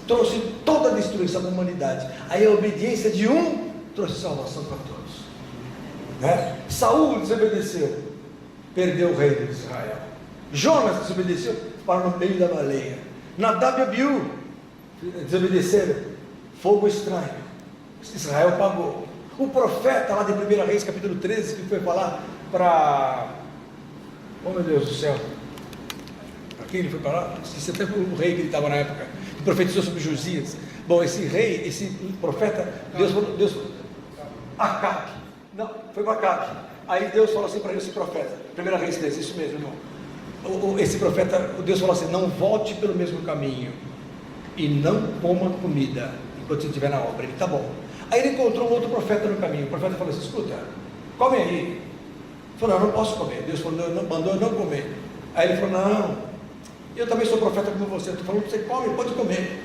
trouxe toda a destruição da humanidade. Aí a obediência de um trouxe salvação para todos, né? Saul desobedeceu, perdeu o reino de Israel. Jonas desobedeceu, para no meio da baleia. Nadab e Abiú desobedeceram, fogo estranho, Israel pagou. O profeta lá de 1 Reis capítulo 13, que foi falar para, oh meu Deus do céu, para quem ele foi para lá? Esqueci até o rei que ele estava na época, que profetizou sobre Josias. Bom, esse rei, esse profeta, Deus Acabe, não, foi para Acabe. Aí Deus falou assim para esse profeta, 1 Reis 13, isso mesmo, irmão. Esse profeta, Deus falou assim: não volte pelo mesmo caminho e não coma comida enquanto você estiver na obra. Ele, tá bom. Aí ele encontrou um outro profeta no caminho. O profeta falou assim: escuta, come aí. Ele falou: não, não posso comer. Deus falou, mandou eu não comer. Aí ele falou: não, eu também sou profeta como você. Estou falando, você come, pode comer.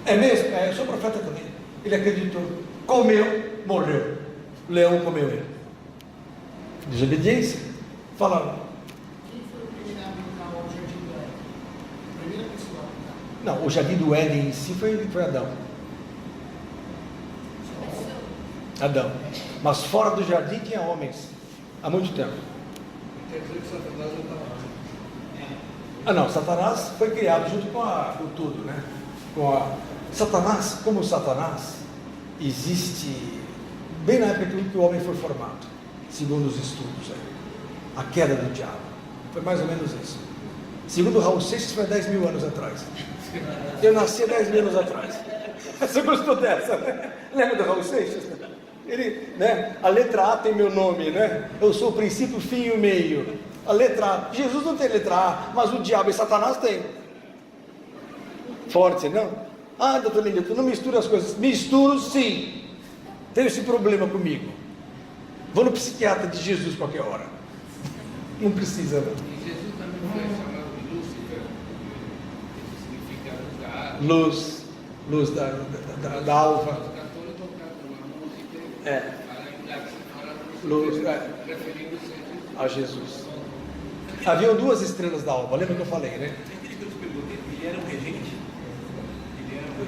É mesmo? Eu sou profeta também. Ele acreditou, comeu, morreu. O leão comeu ele. Desobediência. Fala. Quem foi o primeiro a habitar o jardim do Éden? A primeira pessoa a habitar. Não, o jardim do Éden em si foi Adão. Adão. Mas fora do jardim tinha homens há muito tempo. Quer dizer que Satanás não estava lá. Não, Satanás foi criado junto com tudo, né? Satanás, como Satanás, existe bem na época que o homem foi formado, segundo os estudos aí. A queda do diabo. Foi mais ou menos isso. Segundo Raul Seixas, foi 10 mil anos atrás. Eu nasci 10 mil anos atrás. Você gostou dessa, né? Lembra do Raul Seixas? Ele, né? A letra A tem meu nome, né? Eu sou o princípio, fim e o meio. A letra A. Jesus não tem letra A, mas o diabo e Satanás tem. Forte, não? Doutor Lindel, tu não mistura as coisas. Misturo, sim. Tenho esse problema comigo. Vou no psiquiatra de Jesus qualquer hora. Não precisa, não. E Jesus também foi chamado de Lúcifer, que significa luz. Luz da alva. Os católicos cantam uma música Luz, referindo-se a Jesus. Haviam 2 estrelas da alva, lembra que eu falei, né? Aquele que eu te perguntei, ele era um regente?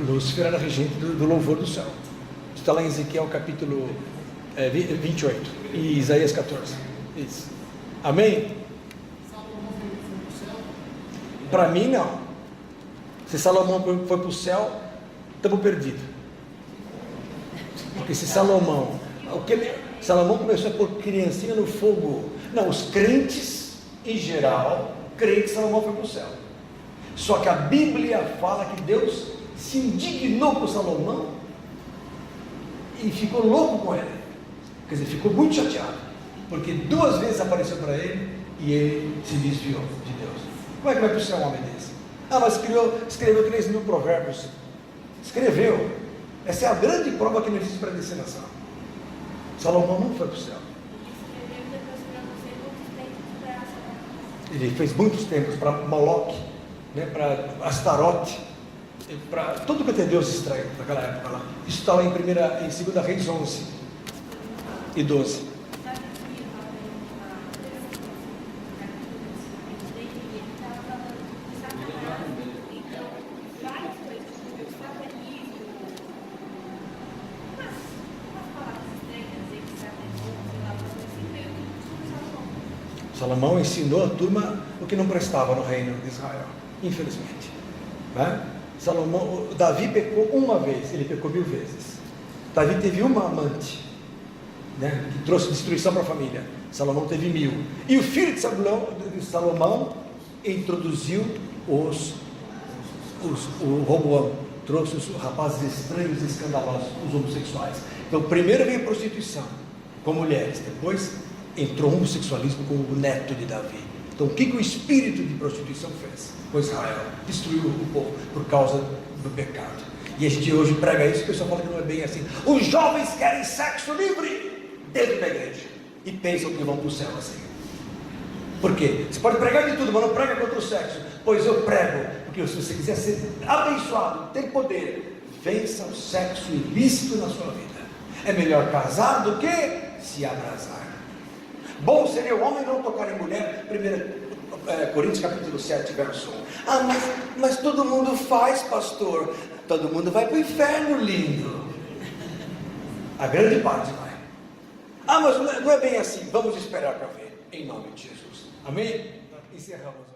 Lúcifer era regente do louvor do céu. Está lá em Ezequiel capítulo 28 e Isaías 14. Isso. Amém? Para mim, não. Se Salomão foi para o céu, estamos perdidos. Porque se Salomão começou a pôr criancinha no fogo. Não, os crentes, em geral, creem que Salomão foi para o céu. Só que a Bíblia fala que Deus se indignou com Salomão e ficou louco com ele. Quer dizer, ficou muito chateado, porque 2 vezes apareceu para ele e ele se desviou de Deus. Como é que vai para o céu um homem desse? Mas escreveu 3 mil provérbios. Escreveu. Essa é a grande prova que não existe predestinação. Salomão não foi para o céu. Ele fez muitos templos para Moloque, né, para Astarote, para tudo que tem Deus estranho naquela época lá. Isso está lá em 2 Reis 11 e 12. Salomão ensinou a turma o que não prestava no reino de Israel, infelizmente, né? Davi pecou uma vez, ele pecou 1000 vezes. Davi teve uma amante, né, que trouxe destruição para a família. Salomão teve 1000. E o filho de Salomão introduziu o Roboão, trouxe os rapazes estranhos e escandalosos, os homossexuais. Então primeiro veio a prostituição com mulheres, depois entrou o homossexualismo com o neto de Davi. Então o que o espírito de prostituição fez com Israel? Destruiu o povo por causa do pecado. E a gente hoje prega isso, o pessoal fala que não é bem assim. Os jovens querem sexo livre dentro da igreja e pensam que vão para o céu assim. Por quê? Você pode pregar de tudo, mas não prega contra o sexo. Pois eu prego, porque se você quiser ser abençoado, ter poder, vença o sexo ilícito na sua vida. É melhor casar do que se abrasar. Bom seria o homem não tocar em mulher. 1 Coríntios capítulo 7, verso 1. Mas todo mundo faz, pastor. Todo mundo vai para o inferno, lindo. A grande parte vai. Mas não é bem assim. Vamos esperar para ver. Em nome de Jesus. Amém? Encerramos.